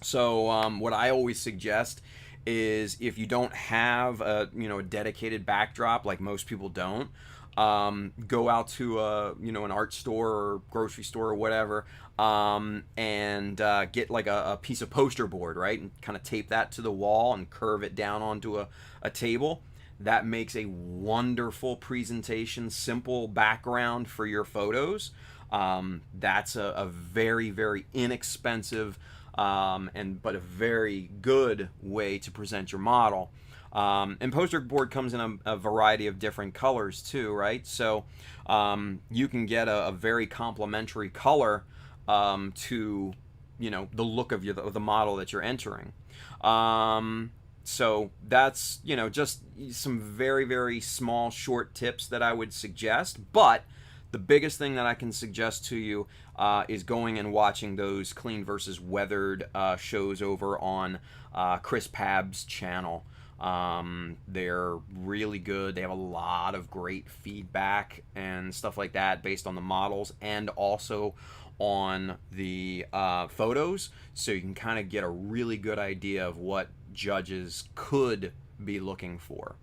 So what I always suggest is, if you don't have a dedicated backdrop, like most people don't, go out to an art store or grocery store or whatever, and get like a piece of poster board, right, and kind of tape that to the wall and curve it down onto a table. That makes a wonderful presentation, simple background for your photos. That's a very, very inexpensive but a very good way to present your model. And poster board comes in a variety of different colors too, right? So you can get a very complementary color to the look of the model that you're entering. So that's, just some very, very small, short tips that I would suggest. But the biggest thing that I can suggest to you is going and watching those clean versus weathered shows over on Chris Pab's channel. They're really good. They have a lot of great feedback and stuff like that based on the models and also on the photos, so you can kind of get a really good idea of what judges could be looking for.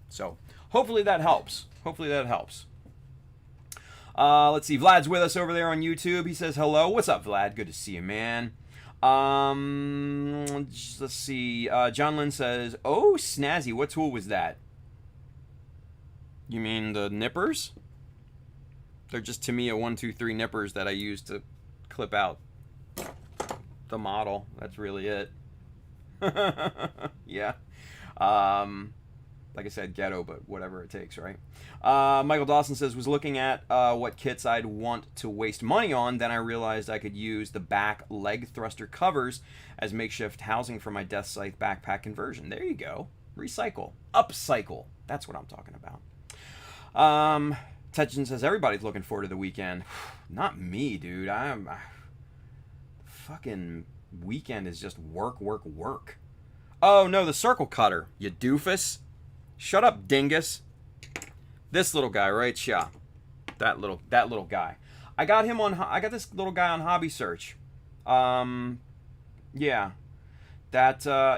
So hopefully that helps. Let's see. Vlad's with us over there on YouTube. He says hello. What's up, Vlad? Good to see you, man. Let's see. John Lynn says, "Oh, snazzy. What tool was that? You mean the nippers? They're just Tamiya 123 nippers that I use to clip out the model. That's really it." Yeah. Like I said, ghetto, but whatever it takes, right? Michael Dawson says, was looking at what kits I'd want to waste money on. Then I realized I could use the back leg thruster covers as makeshift housing for my Death Scythe backpack conversion. There you go. Recycle. Upcycle. That's what I'm talking about. Tetchin says, everybody's looking forward to the weekend. Not me, dude. Fucking weekend is just work, work, work. Oh, no, the circle cutter, you doofus. Shut up, dingus. This little guy, right? Yeah. That little guy. I got this little guy on Hobby Search. Yeah. I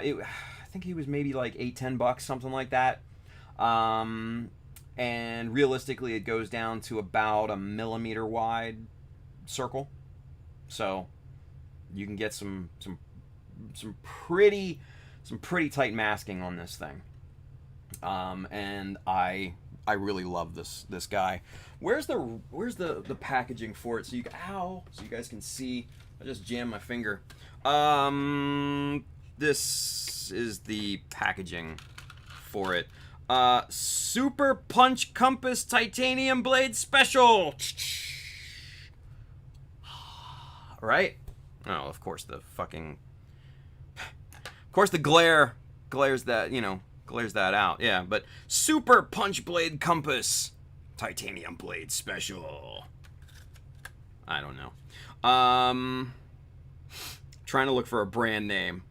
think he was maybe like $8-10, something like that. And realistically, it goes down to about a millimeter wide circle. So you can get some pretty tight masking on this thing. And I really love this guy. Where's the packaging for it? So you guys can see. I just jammed my finger. This is the packaging for it. Super Punch Compass Titanium Blade Special. Right? Oh, of course the glares that out. Yeah, but Super Punch Blade Compass Titanium Blade Special. I don't know. Trying to look for a brand name.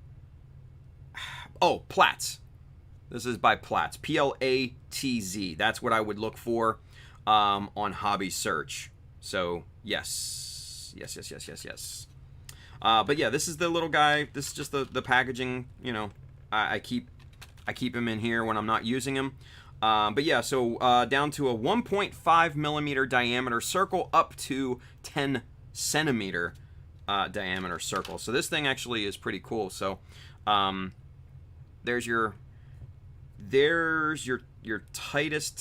Oh, Platz. This is by Platz. Platz. That's what I would look for on Hobby Search. So, yes. But yeah, this is the little guy. This is just the packaging. I keep him in here when I'm not using him. But yeah, so down to a 1.5 millimeter diameter circle up to 10 centimeter diameter circle. So this thing actually is pretty cool. So there's your tightest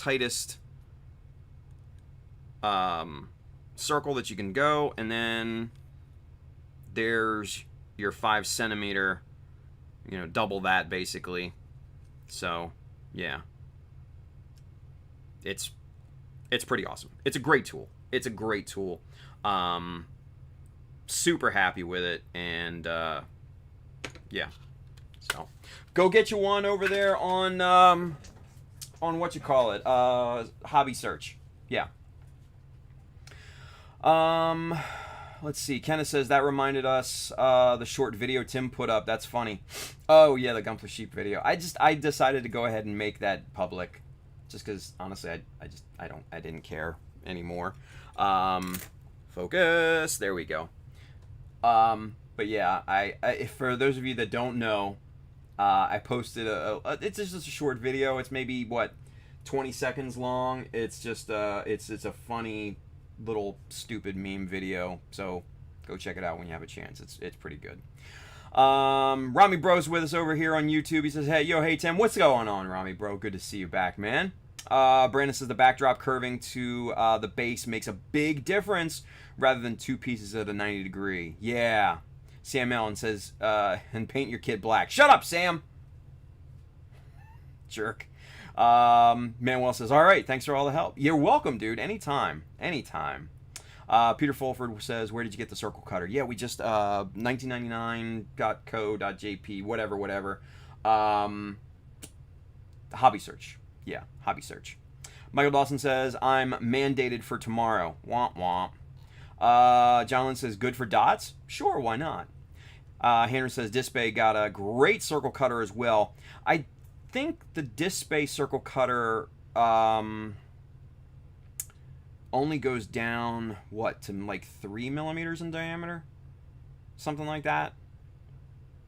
circle that you can go, and then there's your 5 centimeter, double that basically. So yeah, it's pretty awesome. It's a great tool. Super happy with it, and yeah. So go get you one over there on what you call it, Hobby Search. Yeah. Let's see. Kenneth says that reminded us the short video Tim put up. That's funny. Oh yeah, the Gunpla Sheep video. I decided to go ahead and make that public, just because honestly I didn't care anymore. Focus. There we go. But yeah, I for those of you that don't know, I posted it's just a short video. It's maybe 20 seconds long. It's just it's a funny little stupid meme video, so go check it out when you have a chance. It's pretty good. Rami Bro's with us over here on YouTube. He says, hey Tim, what's going on, Rami Bro? Good to see you back, man. Brandon says the backdrop curving to the base makes a big difference rather than two pieces at a 90 degree. Yeah. Sam Allen says, and paint your kid black. Shut up, Sam. Jerk. Manuel says, all right, thanks for all the help. You're welcome, dude. Anytime. Peter Fulford says, where did you get the circle cutter? Yeah, we just 1999.co.jp, whatever. Hobby search. Yeah, hobby search. Michael Dawson says, I'm mandated for tomorrow. Womp womp. John Lynn says, good for dots? Sure, why not? Henry says, Disbay got a great circle cutter as well. I think the Disbay circle cutter only goes down, what, to like 3 millimeters in diameter? Something like that.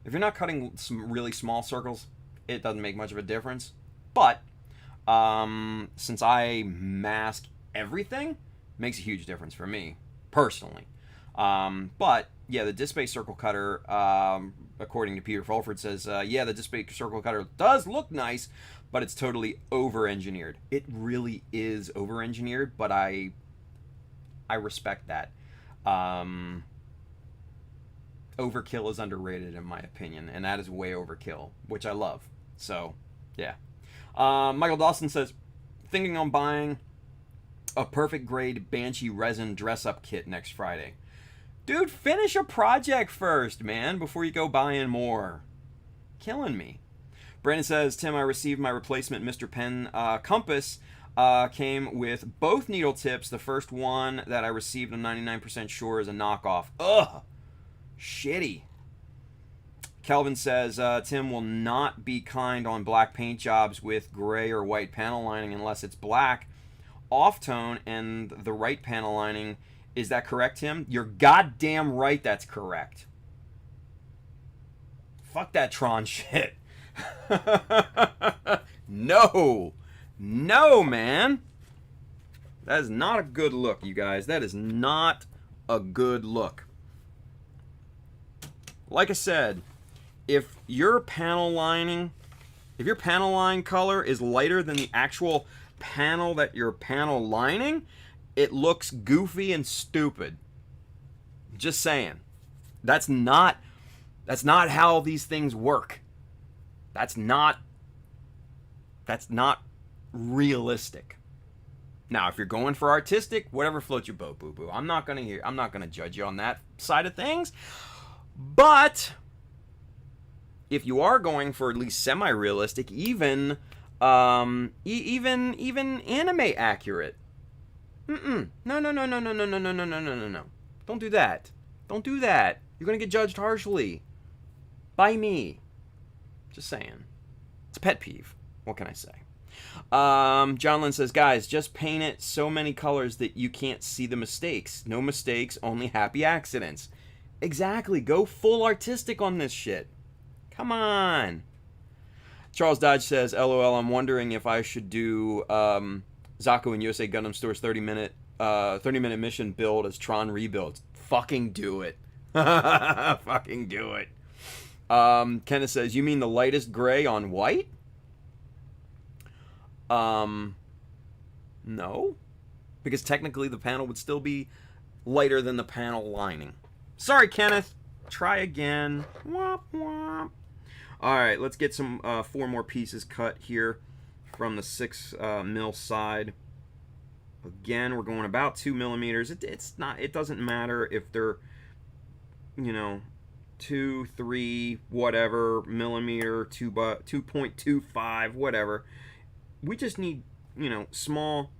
If you're not cutting some really small circles, it doesn't make much of a difference. But since I mask everything, makes a huge difference for me, personally. But yeah, the Disbay circle cutter, according to Peter Fulford, says, yeah, the Disbay circle cutter does look nice, but it's totally over-engineered. It really is over-engineered, but I respect that. Overkill is underrated in my opinion, and that is way overkill, which I love. So, yeah. Michael Dawson says, thinking on buying a perfect grade Banshee resin dress-up kit next Friday. Dude, finish a project first, man, before you go buying more. Killing me. Brandon says, Tim, I received my replacement Mr. Penn compass. Came with both needle tips. The first one that I received, I'm 99% sure, is a knockoff. Ugh. Shitty. Kelvin says, Tim will not be kind on black paint jobs with gray or white panel lining unless it's black, off-tone, and the right panel lining. Is that correct, Tim? You're goddamn right that's correct. Fuck that Tron shit. No. No, man. That is not a good look, you guys. That is not a good look. Like I said, if your panel line color is lighter than the actual panel that you're panel lining, it looks goofy and stupid. Just saying. That's not how these things work. That's not realistic. Now, if you're going for artistic, whatever floats your boat, boo-boo. I'm not gonna judge you on that side of things. But if you are going for at least semi-realistic, even anime accurate. No. Don't do that. Don't do that. You're gonna get judged harshly. By me. Just saying. It's a pet peeve. What can I say? John Lynn says, guys, just paint it so many colors that you can't see the mistakes. No mistakes, only happy accidents. Exactly. Go full artistic on this shit. Come on. Charles Dodge says, LOL, I'm wondering if I should do Zaku and USA Gundam Store's 30-minute mission build as Tron rebuilds. Fucking do it. Fucking do it. Kenneth says, you mean the lightest gray on white? No. Because technically the panel would still be lighter than the panel lining. Sorry, Kenneth. Try again. Womp womp. Alright, let's get some 4 more pieces cut here from the 6 mil side. Again, we're going about 2 millimeters. It doesn't matter if they're, 2, 3, whatever, millimeter, 2.25, whatever. We just need, small,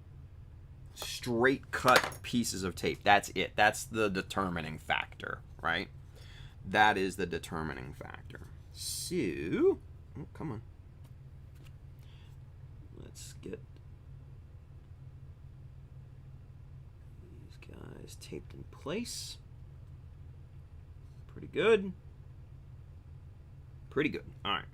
straight cut pieces of tape. That's it. That's the determining factor, right? That is the determining factor. So, oh, come on. Let's get these guys taped in place. Pretty good. Pretty good. All right.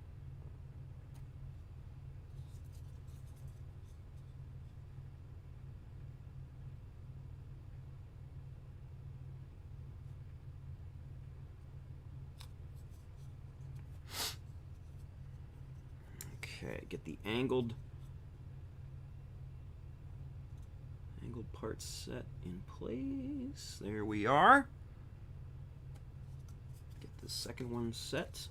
Okay, get the angled parts set in place. There we are. Get the second one set.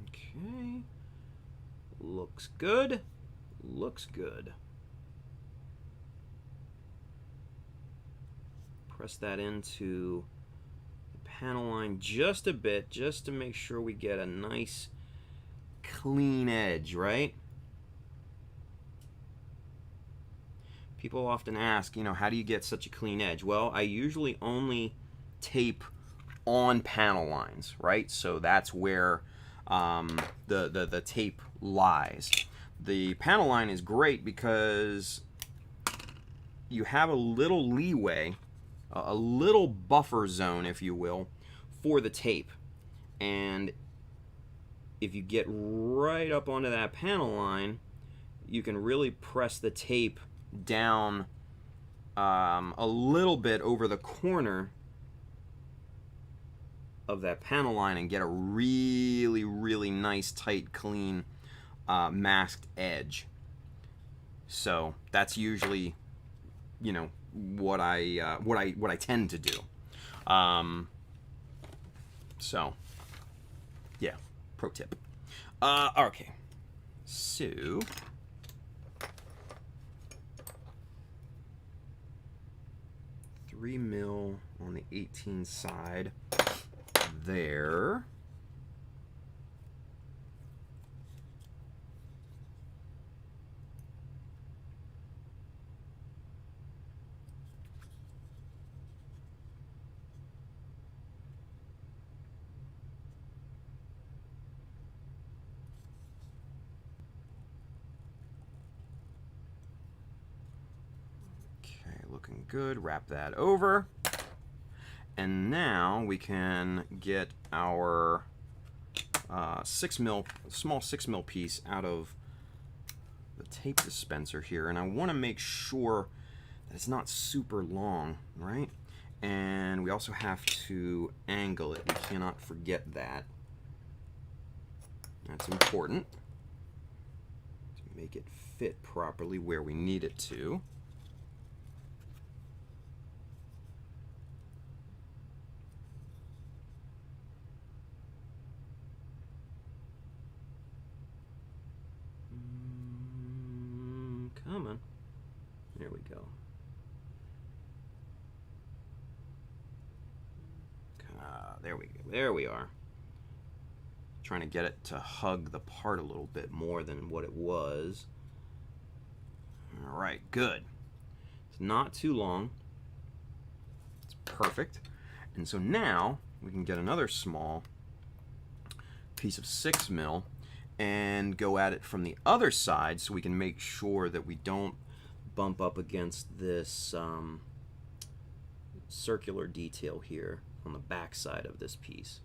Okay. Looks good. Looks good. Press that into panel line just a bit, just to make sure we get a nice clean edge, right? People often ask, how do you get such a clean edge? Well, I usually only tape on panel lines, right? So that's where the tape lies. The panel line is great because you have a little leeway, a little buffer zone, if you will, for the tape. And if you get right up onto that panel line, you can really press the tape down a little bit over the corner of that panel line and get a really, really nice, tight, clean, masked edge. So that's usually, what I tend to do. So yeah, pro tip. Okay, so $3mm on the 18 side there. Okay, looking good. Wrap that over. And now we can get our 6mm, small 6mm piece out of the tape dispenser here. And I want to make sure that it's not super long, right? And we also have to angle it. We cannot forget that. That's important to make it fit properly where we need it to. Come on. There we go. There we go. There we are. Trying to get it to hug the part a little bit more than what it was. All right, good. It's not too long. It's perfect. And so now we can get another small piece of 6mm and go at it from the other side so we can make sure that we don't bump up against this circular detail here on the back side of this piece.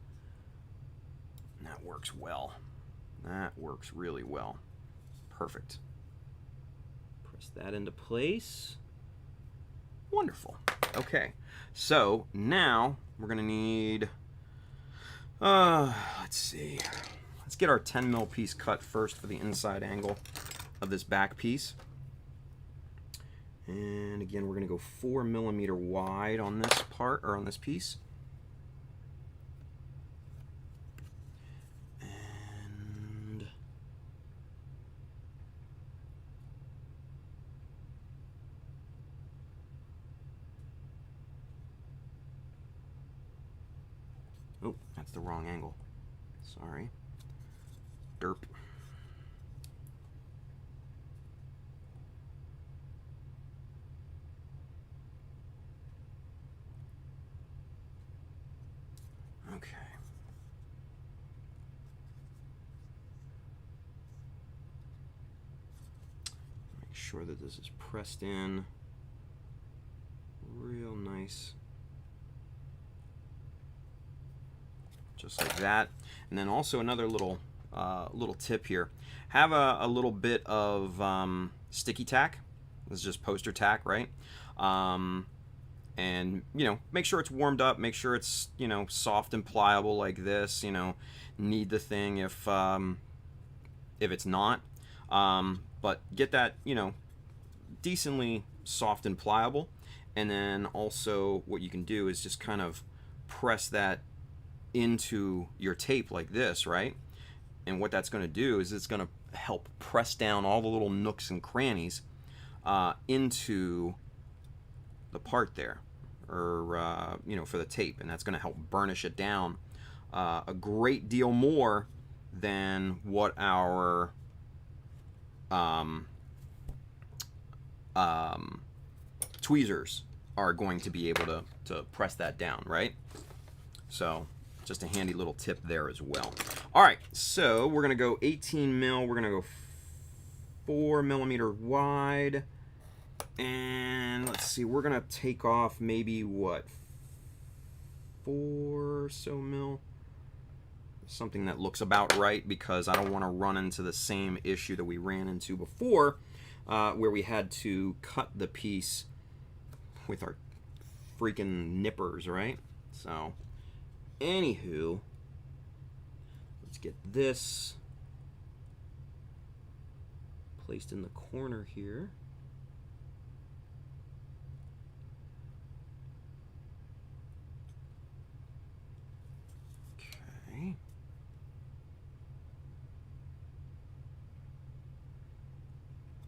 And that works well. That works really well. Perfect. Press that into place. Wonderful. Okay, so now we're gonna need, let's see. Let's get our 10mm piece cut first for the inside angle of this back piece. And again, we're going to go 4mm wide on this part, or on this piece. And oh, that's the wrong angle. Sorry. Derp. Okay. Make sure that this is pressed in real nice. Just like that. And then also another little tip here. Have a little bit of sticky tack. This is just poster tack, right? And make sure it's warmed up. Make sure it's soft and pliable like this. Knead the thing if it's not. But get that decently soft and pliable. And then also what you can do is just kind of press that into your tape like this, right? And what that's going to do is it's going to help press down all the little nooks and crannies into the part there, or you know, for the tape, and that's going to help burnish it down a great deal more than what our tweezers are going to be able to press that down, right? So just a handy little tip there as well. All right, so we're gonna go 18 mil. We're gonna go 4 millimeter wide, and let's see. We're gonna take off maybe what, 4 or so mil, something that looks about right, because I don't want to run into the same issue that we ran into before, where we had to cut the piece with our freaking nippers, right? So, anywho, let's get this placed in the corner here. Okay.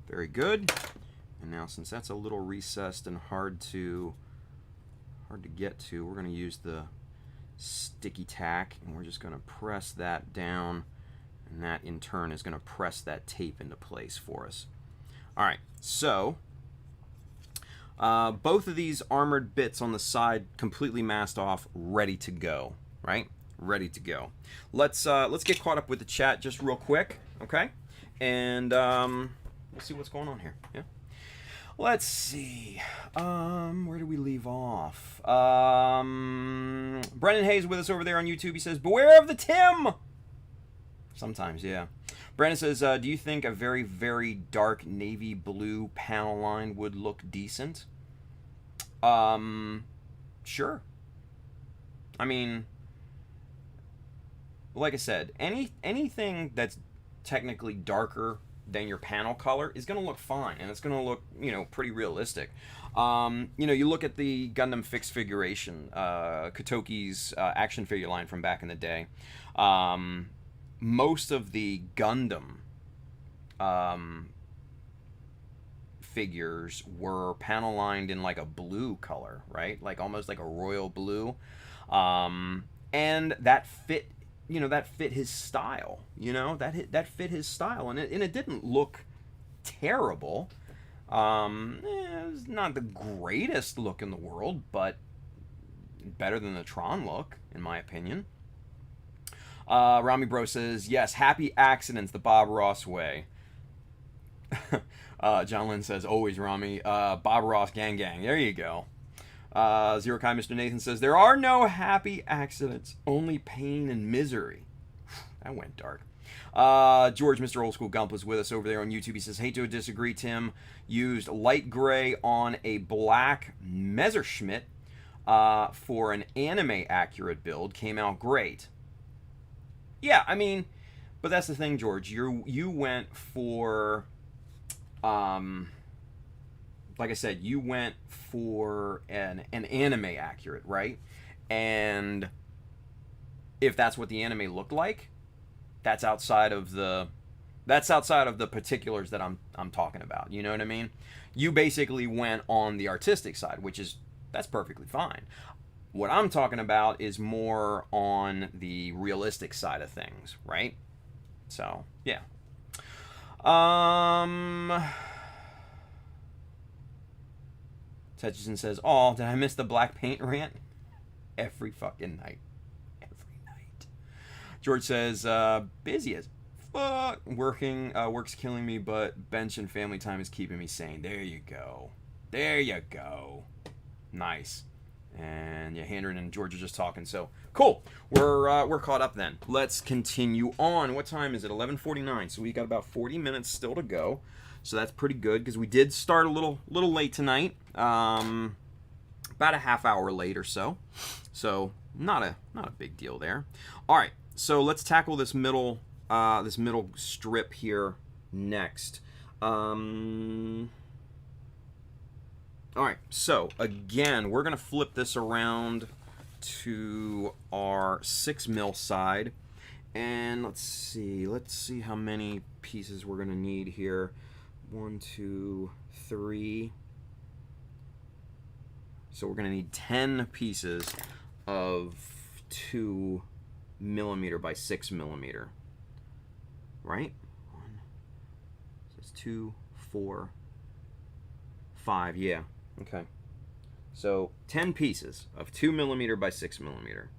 Very good. And now, since that's a little recessed and hard to get to, we're going to use the sticky tack, and we're just going to press that down, and that in turn is going to press that tape into place for us. All right, so both of these armored bits on the side completely masked off, ready to go, right? Ready to go. Let's get caught up with the chat just real quick, okay? And we'll see what's going on here. Yeah. Let's see. Where do we leave off? Brendan Hayes with us over there on YouTube. He says, "Beware of the Tim." Sometimes, yeah. Brandon says, "Do you think a very, very dark navy blue panel line would look decent?" Sure. I mean, like I said, anything that's technically darker than your panel color is going to look fine, and it's going to look, you know, pretty realistic. You know, you look at the Gundam fixed figuration, Kotoki's action figure line from back in the day. Most of the Gundam figures were panel lined in like a blue color, right? Like almost like a royal blue, and that fit. You know, that fit his style. You know, that fit his style, and it didn't look terrible. It was not the greatest look in the world, but better than the Tron look, in my opinion. Rami Bro says, "Yes, happy accidents the Bob Ross way." John Lynn says, "Always, Rami. Bob Ross gang gang." There you go. Zero Kai Mr. Nathan says, "There are no happy accidents, only pain and misery." That went dark. George, Mr. Old School Gump, is with us over there on YouTube. He says, "Hate to disagree, Tim. Used light gray on a black Messerschmitt for an anime accurate build. Came out great." Yeah, I mean, but that's the thing, George. You went for, like I said, you went for an anime accurate, right? And if that's what the anime looked like, that's outside of the particulars that I'm talking about. You know what I mean? You basically went on the artistic side, that's perfectly fine. What I'm talking about is more on the realistic side of things, right? So, yeah. Tetchison says, "Oh, did I miss the black paint rant?" Every fucking night. Every night. George says, "Busy as fuck. Work's killing me, but bench and family time is keeping me sane." There you go. There you go. Nice. And yeah, Handren and George are just talking, so cool. We're caught up then. Let's continue on. What time is it? 11:49. So we got about 40 minutes still to go. So that's pretty good, because we did start a little late tonight. About a half hour late or so. So not a big deal there. All right. So let's tackle this middle strip here next. All right. So again, we're gonna flip this around to our 6 mil side, and let's see how many pieces we're gonna need here. 1, 2, 3. So we're going to need 10 pieces of 2 millimeter by 6 millimeter. Right? 1, so it's 2, 4, 5. Yeah. Okay. So 10 pieces of 2 millimeter by 6 millimeter.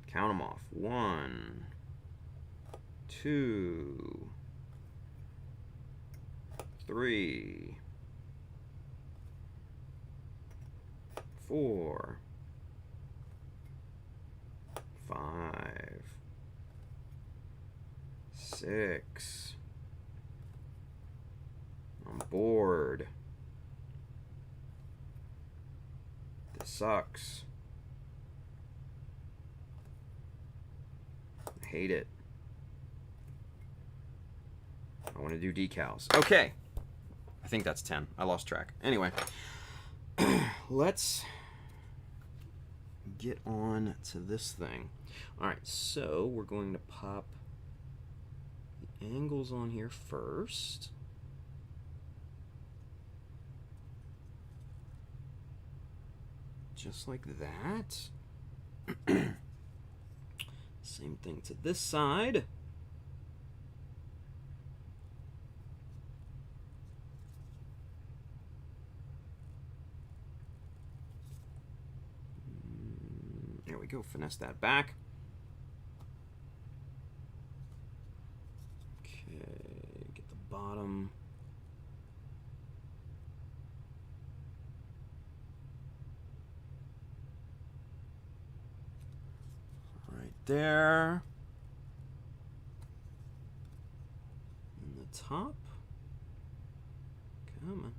Count them off. 1, 2, 3, 4, 5, 6. I'm bored. This sucks. I hate it. I want to do decals. Okay. I think that's 10. I lost track. Anyway, let's get on to this thing. Alright, so we're going to pop the angles on here first. Just like that. Same thing to this side. There we go, finesse that back. Okay, get the bottom. Right there. And the top. Come on.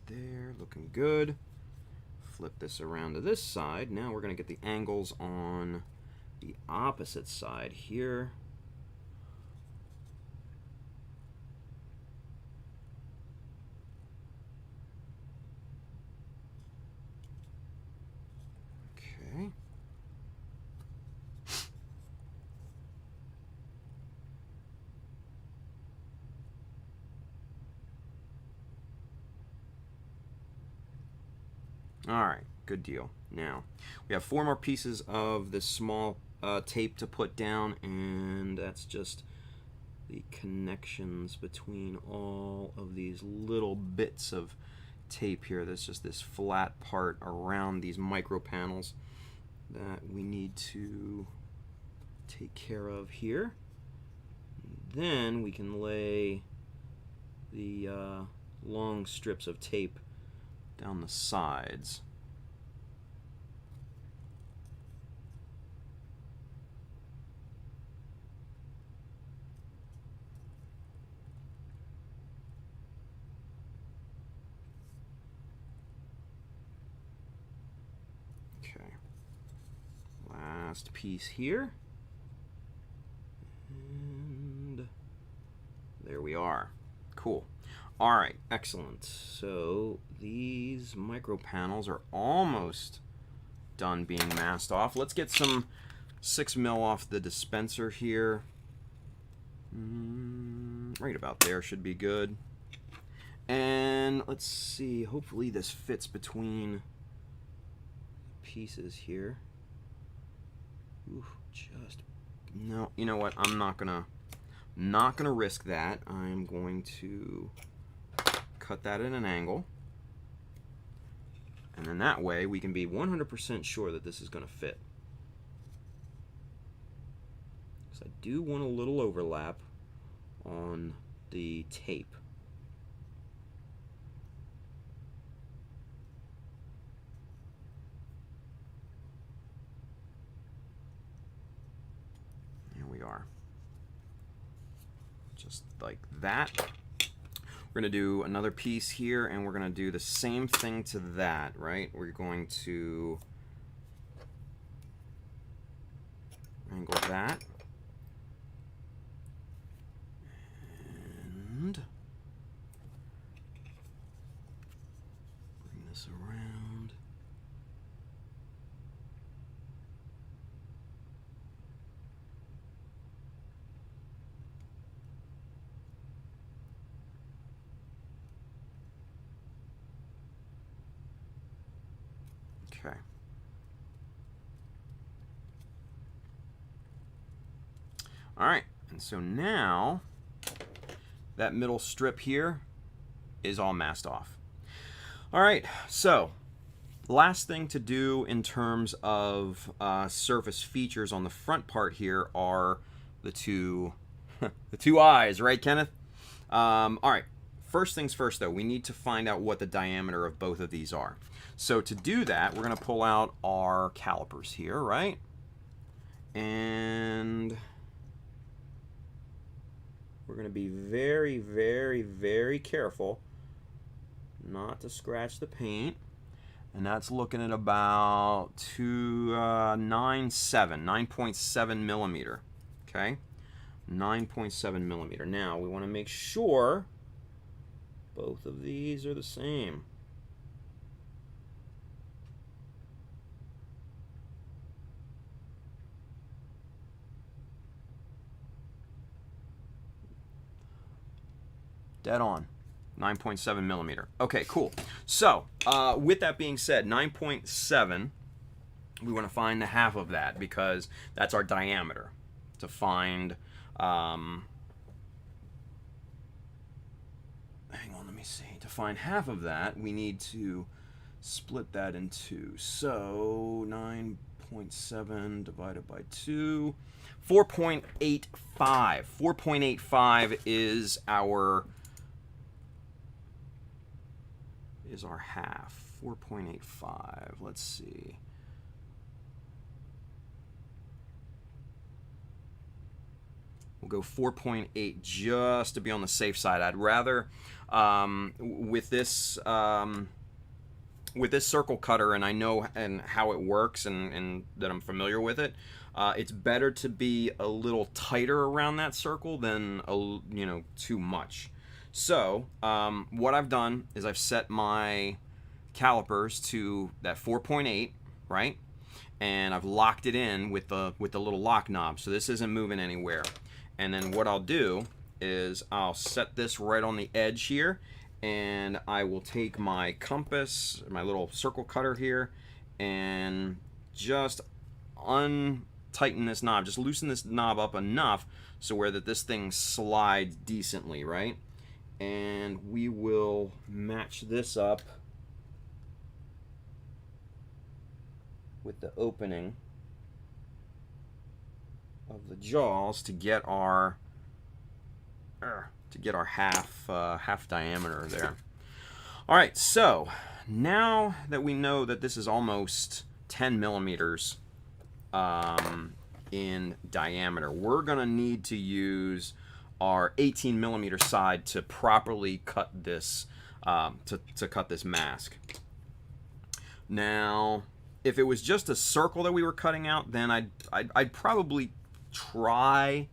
There, looking good. Flip this around to this side. Now we're going to get the angles on the opposite side here. Okay. All right, good deal. Now, we have 4 more pieces of this small tape to put down, and that's just the connections between all of these little bits of tape here. There's just this flat part around these micro panels that we need to take care of here. Then we can lay the long strips of tape down the sides. Okay. Last piece here. And there we are. Cool. All right, excellent. So these micro panels are almost done being masked off. Let's get some 6 mil off the dispenser here. Right about there should be good. And let's see, hopefully this fits between pieces here. Ooh, just no, you know what? I'm not gonna risk that. I'm going to cut that at an angle, and then that way we can be 100% sure that this is going to fit. Because I do want a little overlap on the tape. There we are. Just like that. We're going to do another piece here, and we're going to do the same thing to that, right? We're going to angle that. And bring this around. Okay. All right, and so now that middle strip here is all masked off. All right, so last thing to do in terms of surface features on the front part here are the two eyes, right, Kenneth? All right, first things first, though, we need to find out what the diameter of both of these are. So to do that, we're going to pull out our calipers here, right? And we're going to be very, very, very careful not to scratch the paint. And that's looking at about 9.7 millimeter. Okay, 9.7 millimeter. Now we want to make sure both of these are the same. Dead on. 9.7 millimeter. Okay, cool. So, with that being said, 9.7, we want to find the half of that because that's our diameter. To find, hang on, let me see. To find half of that, we need to split that in two. So, 9.7 divided by 2, 4.85. 4.85 is our half. 4.85. Let's see. We'll go 4.8 just to be on the safe side. I'd rather with this circle cutter, and I know and how it works, and that I'm familiar with it. It's better to be a little tighter around that circle than too much. So what I've done is I've set my calipers to that 4.8, right? And I've locked it in with the little lock knob, so this isn't moving anywhere. And then what I'll do is I'll set this right on the edge here, and I will take my compass, my little circle cutter here, and just untighten this knob, just loosen this knob up enough so where that this thing slides decently, right? And we will match this up with the opening of the jaws to get our half diameter there. All right, so now that we know that this is almost 10 millimeters in diameter, we're gonna need to use our 18 millimeter side to properly cut this to cut this mask. Now, if it was just a circle that we were cutting out, then I'd probably try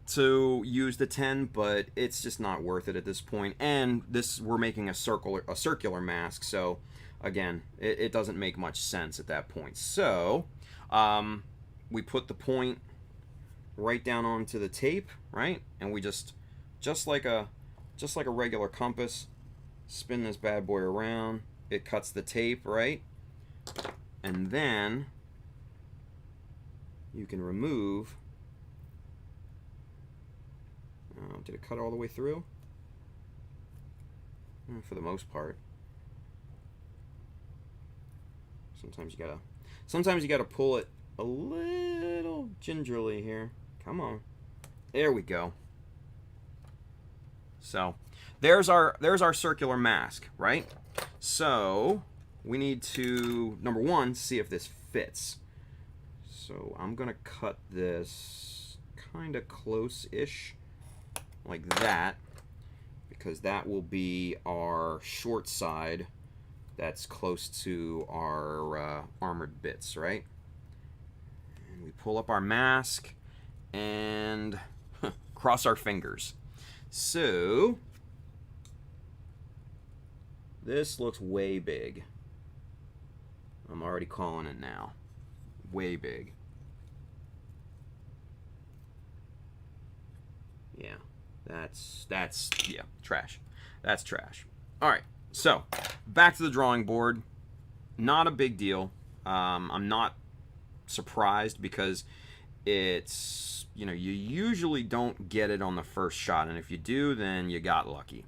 to use the 10, but it's just not worth it at this point. And we're making a circular mask, so again, it doesn't make much sense at that point. So we put the point right down onto the tape, right? And we just like a regular compass, spin this bad boy around. It cuts the tape, right? And then you can remove. Did it cut all the way through? For the most part. Sometimes you gotta pull it a little gingerly here. Come on. There we go. So there's our circular mask, right? So we need to, number one, see if this fits. So I'm gonna cut this kind of close-ish, like that, because that will be our short side that's close to our armored bits, right? And we pull up our mask and cross our fingers. So this looks way big. I'm already calling it now. Way big. Yeah. That's trash. That's trash. All right, so back to the drawing board. Not a big deal. I'm not surprised because it's, you usually don't get it on the first shot, and if you do, then you got lucky.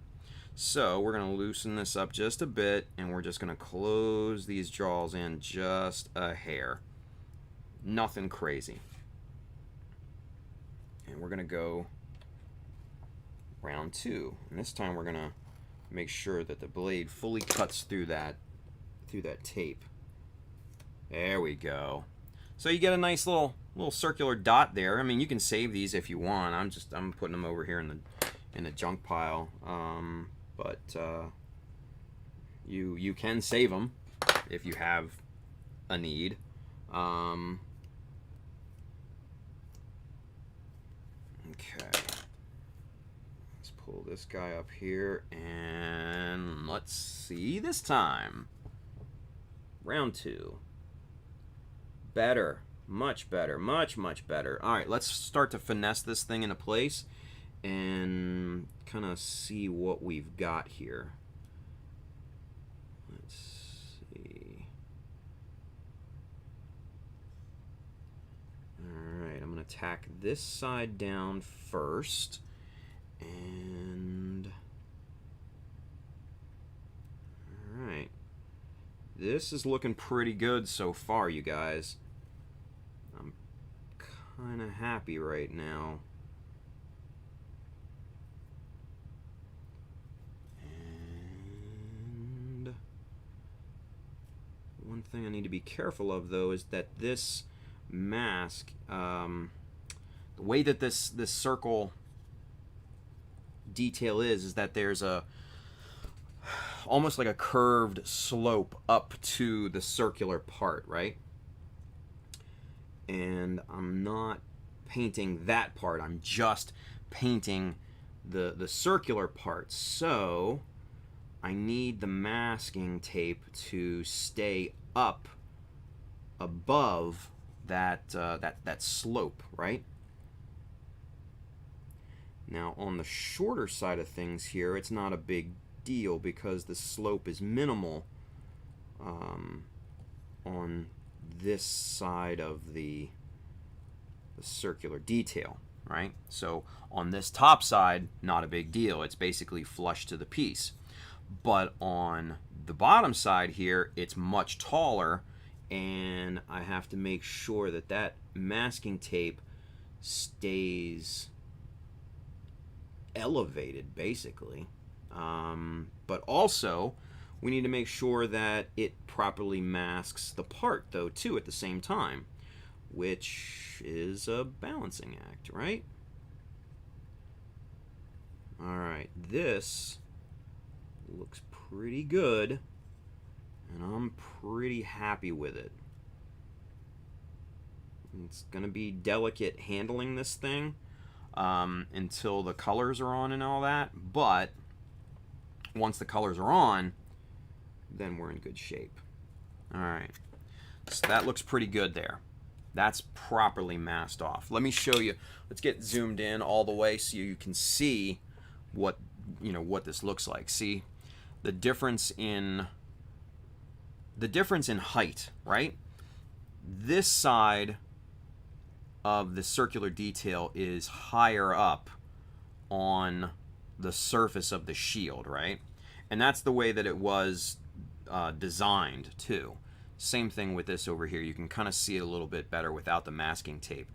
So we're going to loosen this up just a bit, and we're just going to close these jaws in just a hair. Nothing crazy. And we're going to go round 2. And this time we're going to make sure that the blade fully cuts through that tape. There we go. So you get a nice little circular dot there. I mean, you can save these if you want. I'm putting them over here in the junk pile. But you can save them if you have a need. Okay, let's pull this guy up here, and let's see this time. Round 2. Better, much better, much better. All right, let's start to finesse this thing into place and kind of see what we've got here. Let's see. Alright, I'm going to tack this side down first. And alright. This is looking pretty good so far, you guys. I'm kind of happy right now. One thing I need to be careful of, though, is that this mask, the way that this circle detail is that there's almost like a curved slope up to the circular part, right? And I'm not painting that part. I'm just painting the circular part. So I need the masking tape to stay up above that slope, right? Now on the shorter side of things here, it's not a big deal because the slope is minimal on this side of the circular detail, right? So on this top side, not a big deal. It's basically flush to the piece. But on the bottom side here, it's much taller, and I have to make sure that that masking tape stays elevated, basically. But also, we need to make sure that it properly masks the part, though, too, at the same time, which is a balancing act, right? Alright, this looks pretty good, and I'm pretty happy with it. It's going to be delicate handling this thing until the colors are on and all that, but once the colors are on, then we're in good shape. Alright, so that looks pretty good there. That's properly masked off. Let me show you. Let's get zoomed in all the way so you can see what this looks like. See the difference in height, right? This side of the circular detail is higher up on the surface of the shield, right? And that's the way that it was designed too. Same thing with this over here. You can kind of see it a little bit better without the masking tape.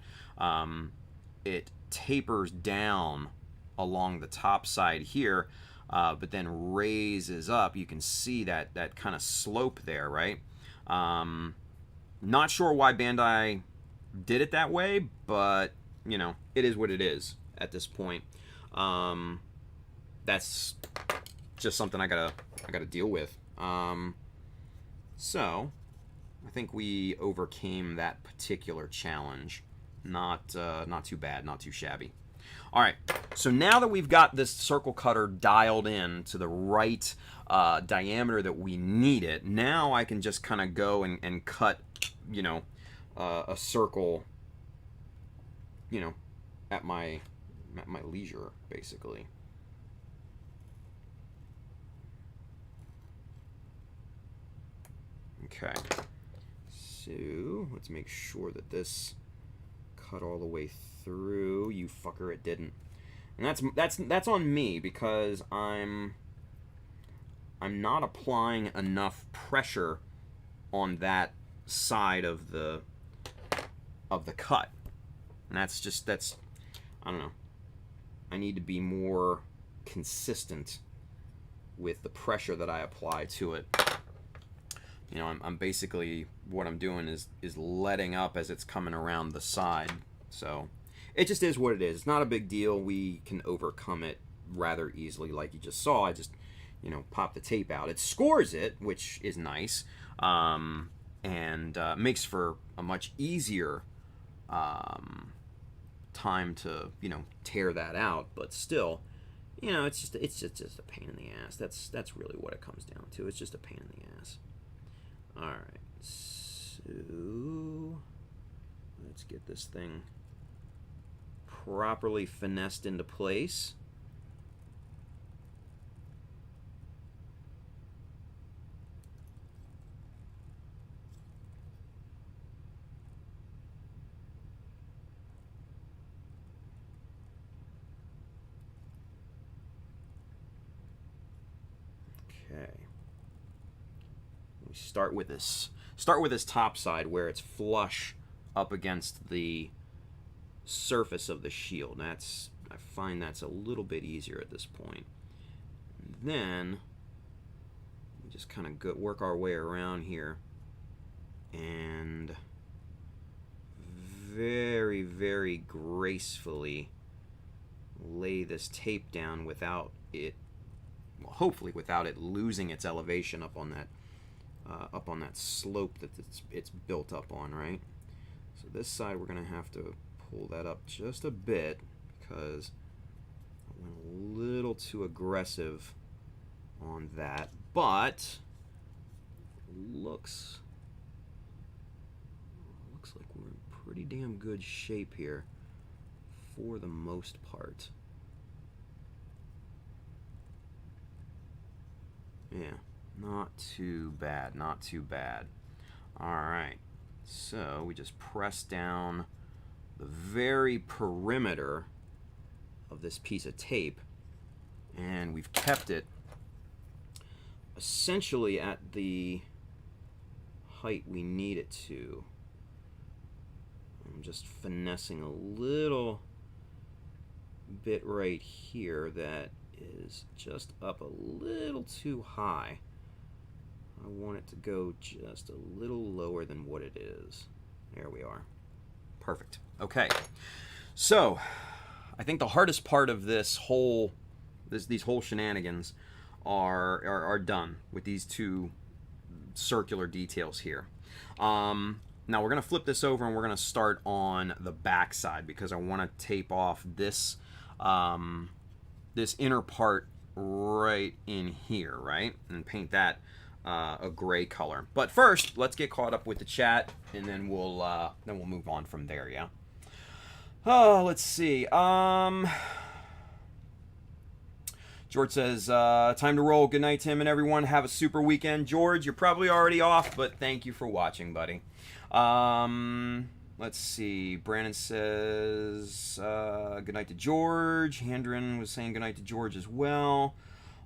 It tapers down along the top side here, but then raises up. You can see that kind of slope there, right? Not sure why Bandai did it that way, but it is what it is at this point. That's just something I gotta deal with. So I think we overcame that particular challenge. Not too bad, not too shabby. All right, so now that we've got this circle cutter dialed in to the right diameter that we need it, now I can just kind of go and cut, a circle, at my leisure, basically. Okay, So let's make sure that this cut all the way through. You fucker, it didn't. And that's on me because I'm not applying enough pressure on that side of the cut. And that's I don't know. I need to be more consistent with the pressure that I apply to it. You know, I'm basically, what I'm doing is letting up as it's coming around the side. So it just is what it is. It's not a big deal. We can overcome it rather easily, like you just saw. I just, you know, pop the tape out. It scores it, which is nice, and makes for a much easier time to, you know, tear that out. But still, you know, it's just a pain in the ass. That's really what it comes down to. It's just a pain in the ass. All right, so let's get this thing properly finessed into place. Okay. We start with this top side where it's flush up against the surface of the shield. I find that's a little bit easier at this point. And then we just kind of work our way around here and very, very gracefully lay this tape down without it, well, hopefully without it losing its elevation up on that slope that it's built up on, right? So this side we're gonna have to pull that up just a bit because I went a little too aggressive on that, but looks like we're in pretty damn good shape here for the most part. Yeah, not too bad, not too bad. All right, so we just press down the very perimeter of this piece of tape, and we've kept it essentially at the height we need it to. I'm just finessing a little bit right here that is just up a little too high. I want it to go just a little lower than what it is. There we are. Perfect. Okay. So, I think the hardest part of these whole shenanigans are done with these two circular details here. Now we're going to flip this over and we're going to start on the back side because I want to tape off this this inner part right in here, right? And paint that a gray color. But first, let's get caught up with the chat and then we'll move on from there, yeah? Oh, let's see. George says, time to roll. Good night, Tim and everyone. Have a super weekend. George, you're probably already off, but thank you for watching, buddy. Let's see. Brandon says, good night to George. Handren was saying good night to George as well.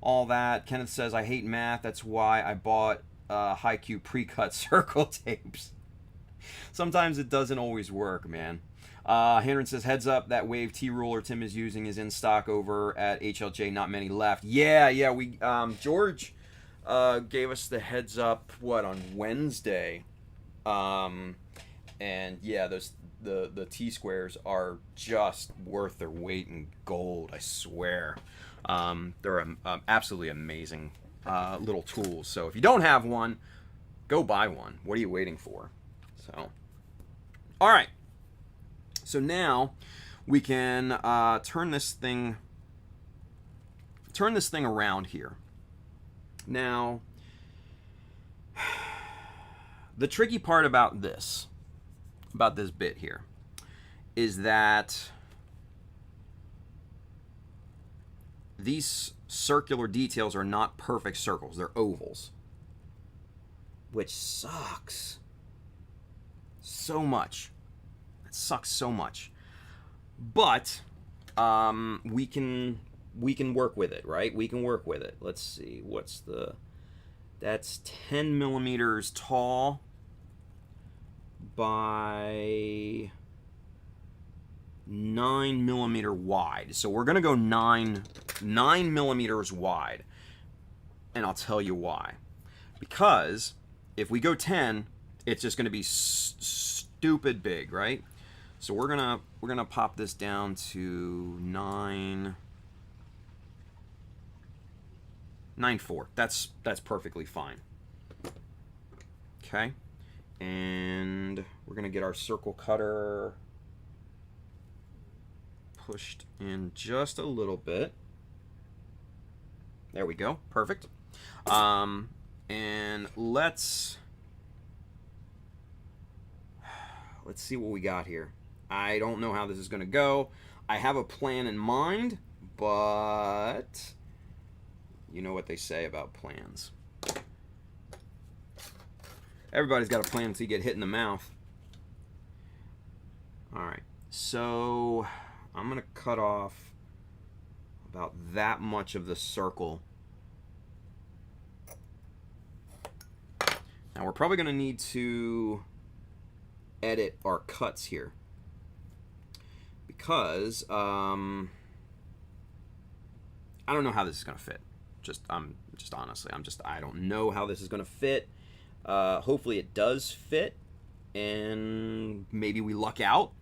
All that. Kenneth says, I hate math. That's why I bought high-Q pre-cut circle tapes. Sometimes it doesn't always work, man. Handren says, heads up, that Wave T-Ruler Tim is using is in stock over at HLJ. Not many left. Yeah, we George gave us the heads up, on Wednesday. And yeah, the T-squares are just worth their weight in gold, I swear. They're absolutely amazing little tools. So if you don't have one, go buy one. What are you waiting for? So, all right. So now we can turn this thing around here. Now, the tricky part about this bit here is that these circular details are not perfect circles. They're ovals, which sucks. so much. It sucks so much. But we can work with it, right? We can work with it. Let's see. That's 10 millimeters tall by 9 millimeter wide. So we're gonna go 9 millimeters wide, and I'll tell you why. Because if we go 10, it's just gonna be stupid big, right? So we're gonna pop this down to 9.4. That's perfectly fine. Okay, and we're gonna get our circle cutter pushed in just a little bit. There we go. Perfect. And let's see what we got here. I don't know how this is going to go. I have a plan in mind, but you know what they say about plans. Everybody's got a plan until you get hit in the mouth. All right. So I'm going to cut off about that much of the circle. Now we're probably going to need to edit our cuts here, because I don't know how this is going to fit. I don't know how this is going to fit. Hopefully it does fit, and maybe we luck out.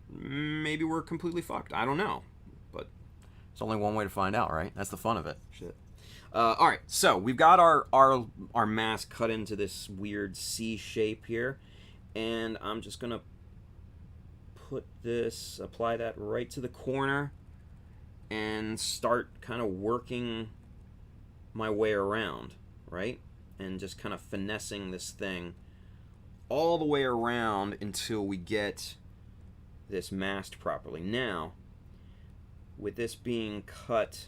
Maybe we're completely fucked. I don't know, but it's only one way to find out, right? That's the fun of it. Shit. All right, so we've got our mask cut into this weird C shape here, and I'm just gonna apply that right to the corner, and start kind of working my way around, right? And just kind of finessing this thing all the way around until we get this masked properly. Now, with this being cut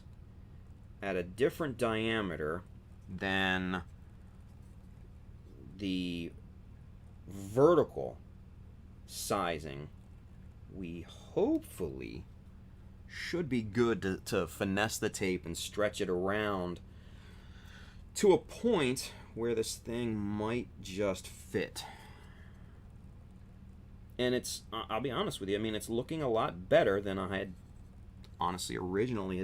at a different diameter than the vertical sizing, we hopefully should be good to finesse the tape and stretch it around to a point where this thing might just fit. And I'll be honest with you, I mean, it's looking a lot better than I had honestly originally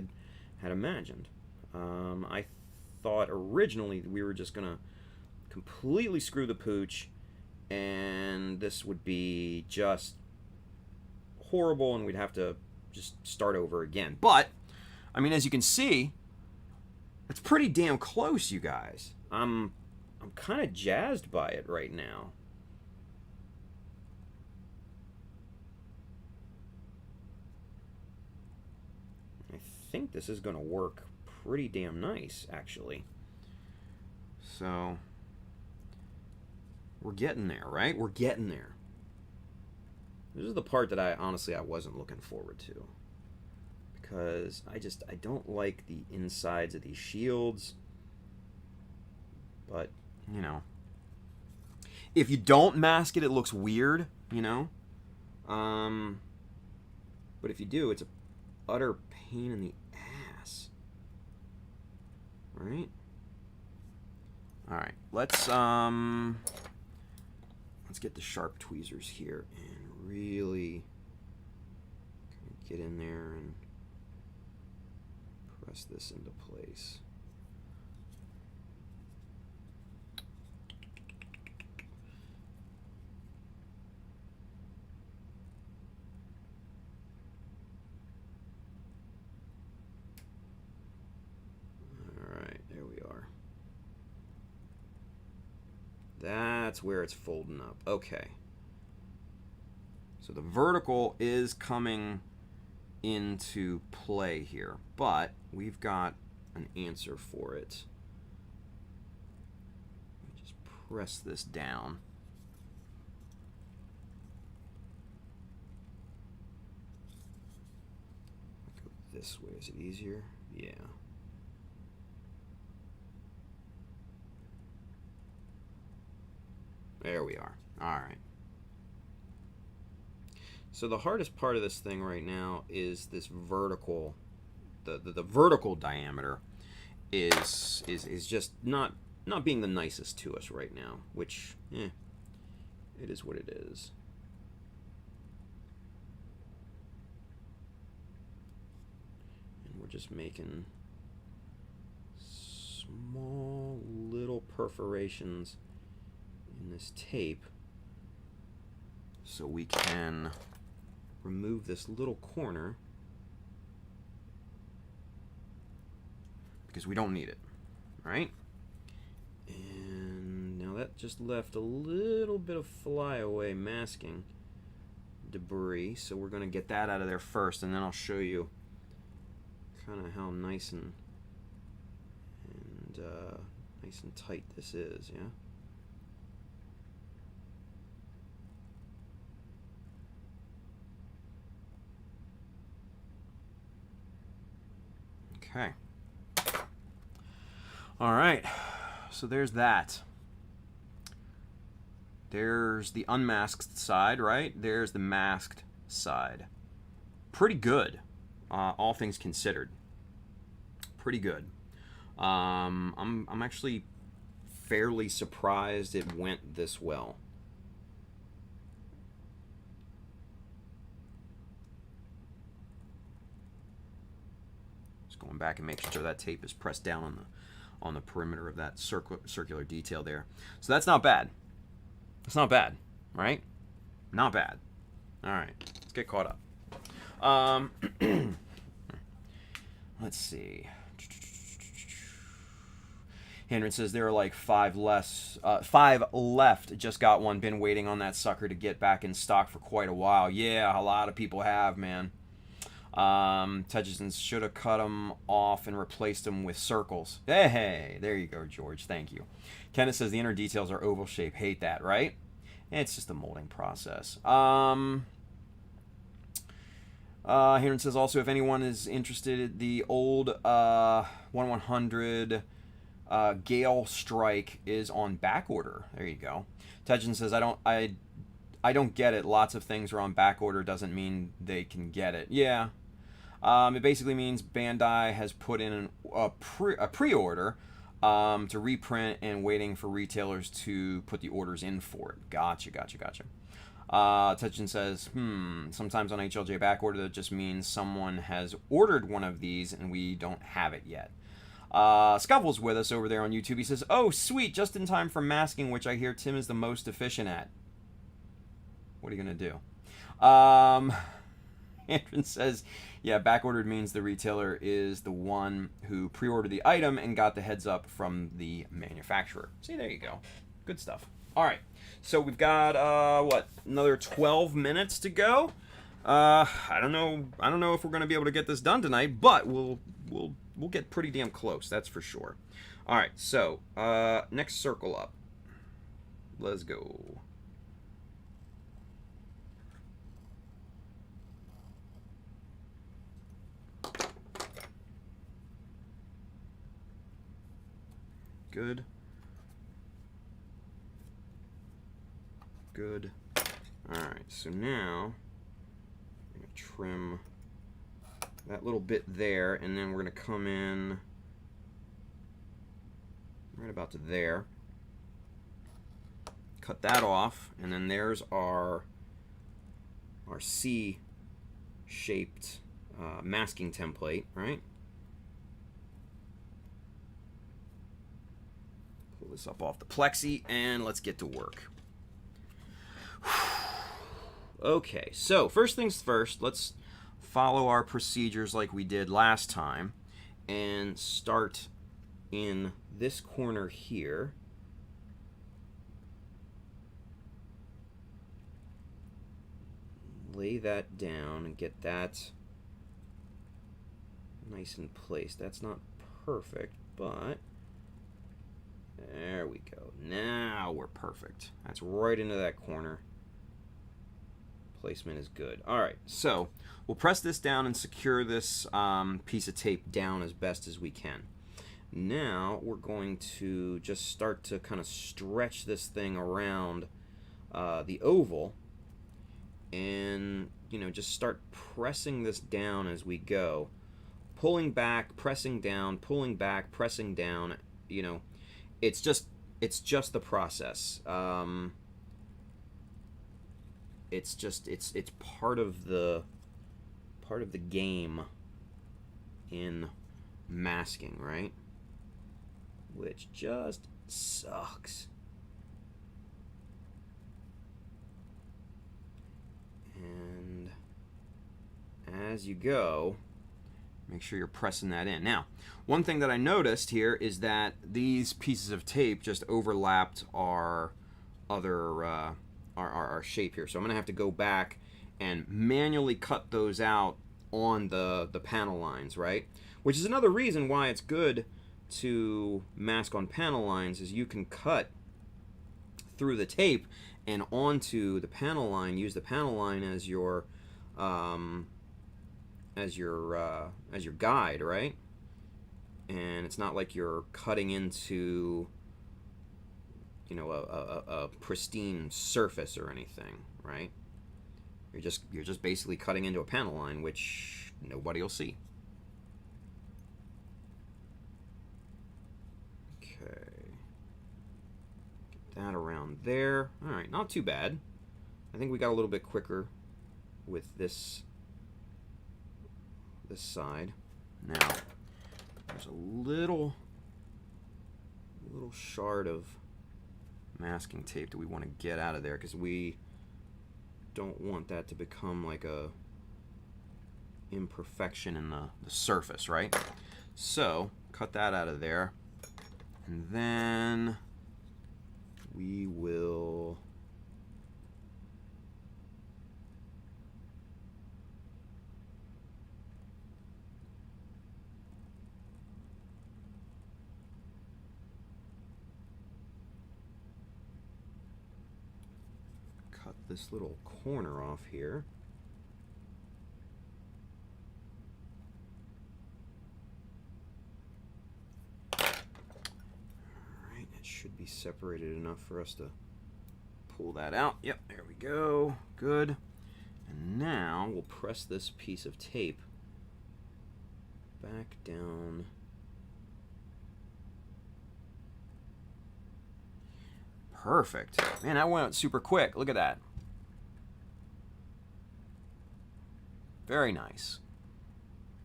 had imagined. I thought originally we were just going to completely screw the pooch, and this would be just horrible, and we'd have to just start over again. But, I mean, as you can see, it's pretty damn close, you guys. I'm kind of jazzed by it right now. I think this is going to work pretty damn nice, actually. So, we're getting there, right? We're getting there. This is the part that I wasn't looking forward to, because I don't like the insides of these shields. But, you know, if you don't mask it, it looks weird, you know. But if you do, it's a utter pain in the ass. Right? All right, let's get the sharp tweezers here and really get in there and press this into place. That's where it's folding up. Okay. So the vertical is coming into play here, but we've got an answer for it. Just press this down. Go this way. Is it easier? Yeah. There we are. All right. So the hardest part of this thing right now is this vertical, the vertical diameter is just not being the nicest to us right now, which, it is what it is. And we're just making small little perforations in this tape so we can remove this little corner because we don't need it, right? And now that just left a little bit of flyaway masking debris, so we're going to get that out of there first, and then I'll show you kind of how nice and tight this is, yeah? Okay. All right. So there's that. There's the unmasked side, right? There's the masked side. Pretty good, all things considered. Pretty good. I'm actually fairly surprised it went this well. Going back and making sure that tape is pressed down on the perimeter of that circular detail there. So that's not bad. That's not bad, right? Not bad. All right, let's get caught up. Let's see. Hendren says there are like five left. Just got one. Been waiting on that sucker to get back in stock for quite a while. Yeah, a lot of people have, man. Tedgerson should have cut them off and replaced them with circles. Hey, there you go, George. Thank you. Kenneth says the inner details are oval shape. Hate that, right? It's just a molding process. Henry says also if anyone is interested, the old 1100 Gale Strike is on back order. There you go. Tedgerson says I don't get it. Lots of things are on back order doesn't mean they can get it. Yeah. It basically means Bandai has put in a pre-order to reprint and waiting for retailers to put the orders in for it. Gotcha. Touchin says, sometimes on HLJ back order that just means someone has ordered one of these and we don't have it yet. Scuffle's with us over there on YouTube. He says, oh, sweet, just in time for masking, which I hear Tim is the most efficient at. What are you going to do? Andrew says, yeah, backordered means the retailer is the one who pre-ordered the item and got the heads up from the manufacturer. See, there you go. Good stuff. All right. So we've got, another 12 minutes to go. I don't know if we're going to be able to get this done tonight, but we'll get pretty damn close. That's for sure. All right. So, next circle up. Let's go. Good. Alright, so now I'm going to trim that little bit there, and then we're going to come in right about to there. Cut that off, and then there's our C-shaped masking template, right? Pull this up off the plexi, and let's get to work. Okay, so first things first, let's follow our procedures like we did last time and start in this corner here. Lay that down and get that nice in place. That's not perfect, but there we go. Now we're perfect. That's right into that corner. Placement is good. All right, so we'll press this down and secure this piece of tape down as best as we can. Now we're going to just start to kind of stretch this thing around the oval, and just start pressing this down as we go, pulling back, pressing down, pulling back, pressing down. It's just the process. It's part of the game in masking, right? Which just sucks. And as you go, make sure you're pressing that in. Now, one thing that I noticed here is that these pieces of tape just overlapped our other our shape here. So I'm going to have to go back and manually cut those out on the panel lines, right? Which is another reason why it's good to mask on panel lines, is you can cut through the tape and onto the panel line, use the panel line as your guide, right? And it's not like you're cutting into a pristine surface or anything, right? You're just basically cutting into a panel line, which nobody will see. Okay, get that around there. All right, not too bad. I think we got a little bit quicker with this side. Now, there's a little shard of masking tape that we want to get out of there, because we don't want that to become like a imperfection in the surface, right? So cut that out of there, and then we will cut this little corner off here. Alright, it should be separated enough for us to pull that out. Yep, there we go. Good. And now we'll press this piece of tape back down. Perfect. Man, that went super quick. Look at that. Very nice.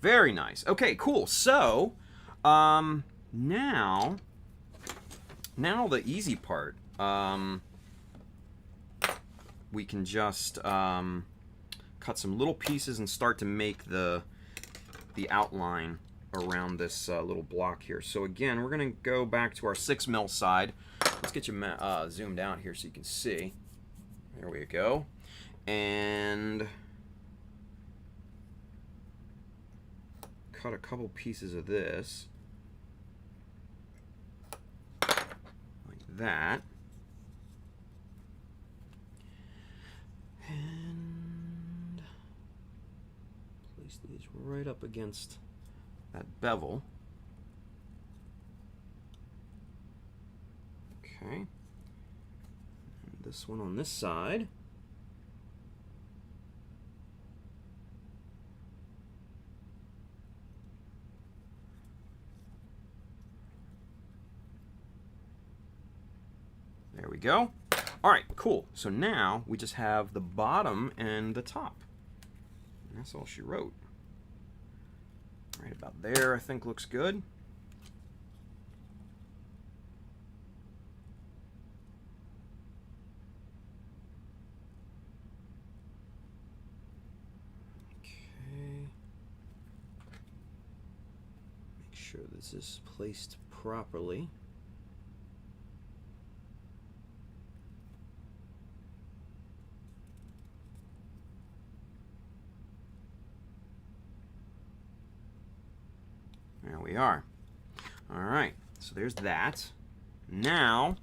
Very nice. Okay, cool. So, now the easy part. We can just cut some little pieces and start to make the outline around this little block here. So again, we're going to go back to our 6mm side. Let's get you zoomed out here so you can see. There we go. And cut a couple pieces of this like that. And place these right up against that bevel. Okay. And this one on this side. There we go. All right, cool. So now we just have the bottom and the top. And that's all she wrote. Right about there, I think looks good. Okay. Make sure this is placed properly. There we are. All right, so there's that. Now,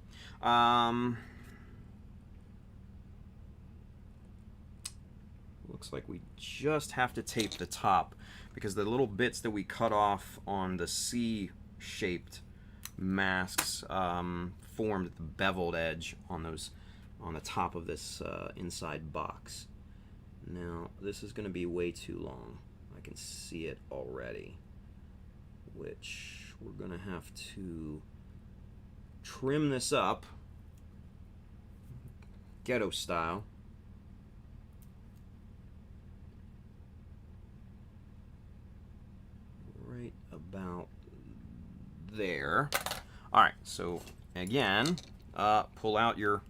looks like we just have to tape the top, because the little bits that we cut off on the C-shaped masks formed the beveled edge on those on the top of this inside box. Now, this is going to be way too long. I can see it already, which we're going to have to trim this up, ghetto style. Right about there. All right, so again, pull out your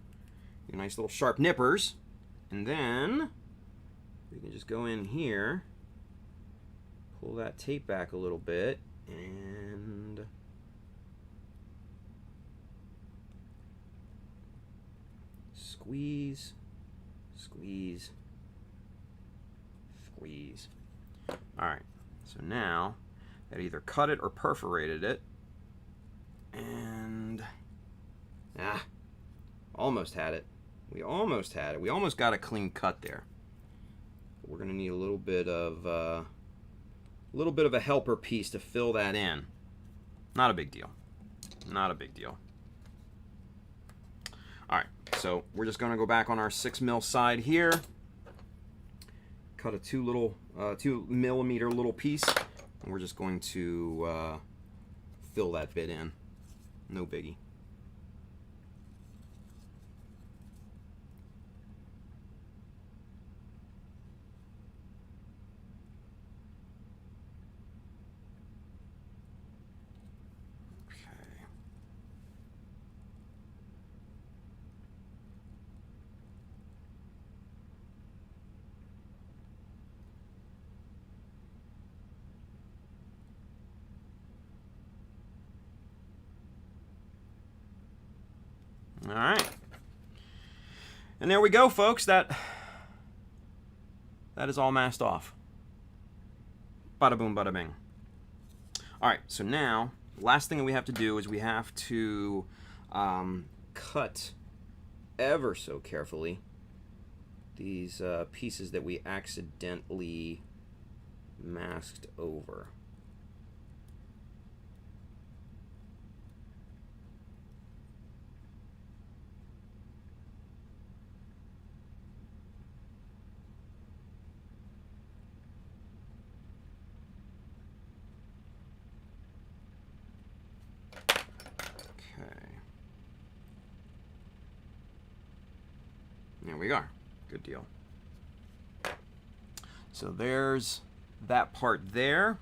nice little sharp nippers, and then you can just go in here, pull that tape back a little bit, and squeeze, squeeze, squeeze. All right, so now that either cut it or perforated it, and almost had it. We almost had it. We almost got a clean cut there. We're gonna need a little bit of a helper piece to fill that in. Not a big deal. Not a big deal. All right, so we're just gonna go back on our 6mm side here. Cut a 2mm little piece, and we're just going to fill that bit in. No biggie. All right, and there we go, folks. That is all masked off. Bada boom, bada bing. All right, so now last thing that we have to do is we have to cut ever so carefully these pieces that we accidentally masked over. There we are. Good deal. So there's that part there.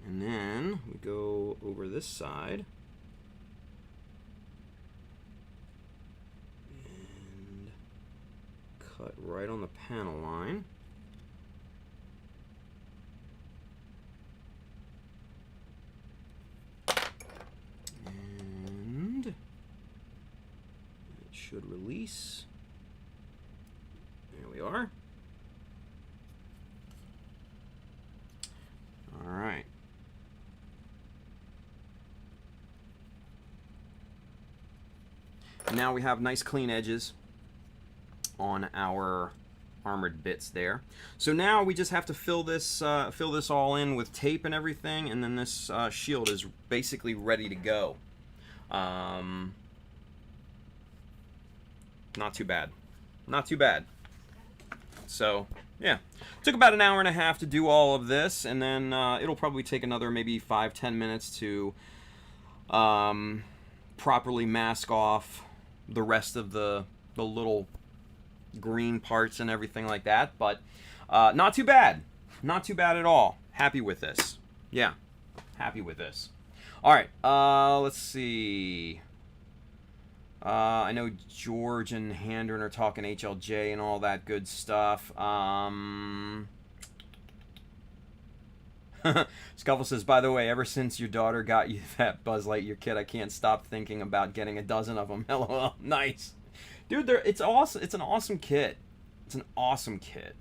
And then we go over this side. And cut right on the panel line. And it should release. There we are. All right. Now we have nice clean edges on our armored bits there. So now we just have to fill this all in with tape and everything, and then this shield is basically ready to go. Not too bad. Not too bad. So, yeah. Took about an hour and a half to do all of this, and then it'll probably take another maybe 5-10 minutes to properly mask off the rest of the little green parts and everything like that. But not too bad. Not too bad at all. Happy with this. Yeah. Happy with this. All right. Let's see. I know George and Handren are talking HLJ and all that good stuff. Scuffle says, by the way, ever since your daughter got you that Buzz Lightyear kit, I can't stop thinking about getting a dozen of them. LOL. Nice. Dude, it's awesome. It's an awesome kit. It's an awesome kit.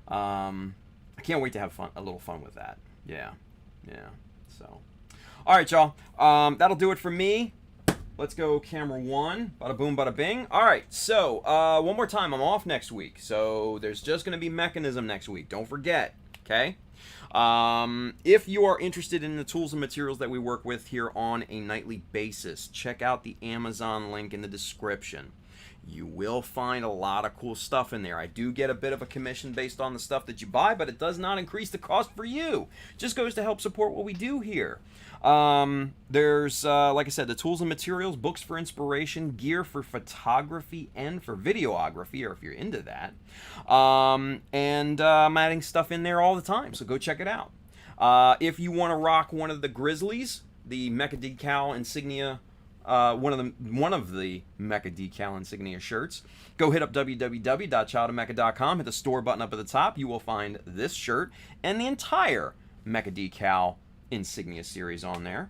I can't wait to have a little fun with that. Yeah. Yeah. So, all right, y'all. That'll do it for me. Let's go camera one. Bada boom, bada bing. All right, so one more time. I'm off next week. So there's just going to be Mechanism next week. Don't forget. Okay? If you are interested in the tools and materials that we work with here on a nightly basis, check out the Amazon link in the description. You will find a lot of cool stuff in there. I do get a bit of a commission based on the stuff that you buy, but it does not increase the cost for you. It just goes to help support what we do here. There's, like I said, the tools and materials, books for inspiration, gear for photography and for videography, or if you're into that. And I'm adding stuff in there all the time, so go check it out. If you want to rock one of the Grizzlies, the Mecha Decal insignia, one of the Mecha Decal insignia shirts, go hit up www.childofmecha.com, hit the store button up at the top. You will find this shirt and the entire Mecha Decal insignia series on there,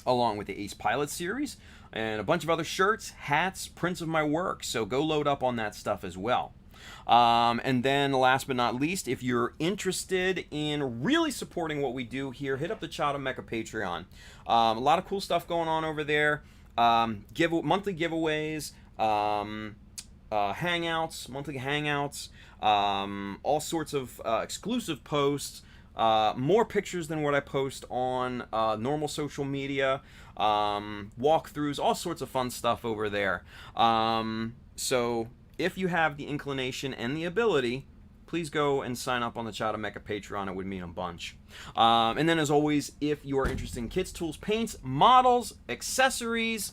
along with the Ace Pilot series and a bunch of other shirts, hats, prints of my work. So go load up on that stuff as well. And then last but not least, if you're interested in really supporting what we do here, hit up the Child of Mecha Patreon. A lot of cool stuff going on over there. Monthly giveaways, hangouts, monthly hangouts, all sorts of exclusive posts, more pictures than what I post on normal social media, walkthroughs, all sorts of fun stuff over there. So if you have the inclination and the ability, please go and sign up on the Child of Mecha Patreon. It would mean a bunch. And then, as always, if you are interested in kits, tools, paints, models, accessories,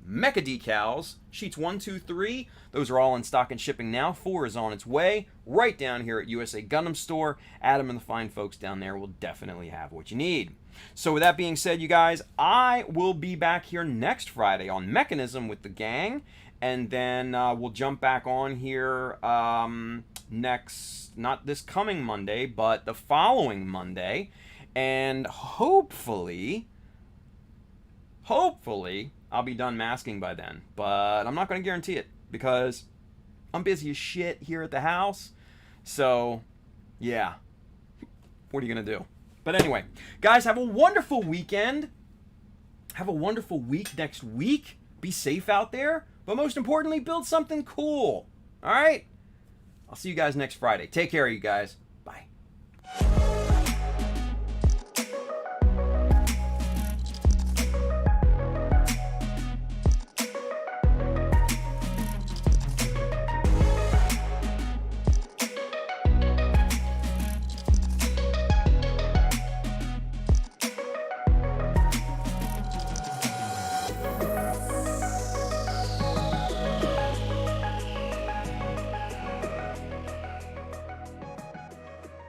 Mecha Decals, sheets 1, 2, 3, those are all in stock and shipping now. 4 is on its way, right down here at USA Gundam Store. Adam and the fine folks down there will definitely have what you need. So with that being said, you guys, I will be back here next Friday on Mechanism with the gang. And then we'll jump back on here not this coming Monday, but the following Monday. And hopefully, I'll be done masking by then. But I'm not going to guarantee it because I'm busy as shit here at the house. So, yeah. What are you going to do? But anyway, guys, have a wonderful weekend. Have a wonderful week next week. Be safe out there. But most importantly, build something cool. All right? I'll see you guys next Friday. Take care, you guys.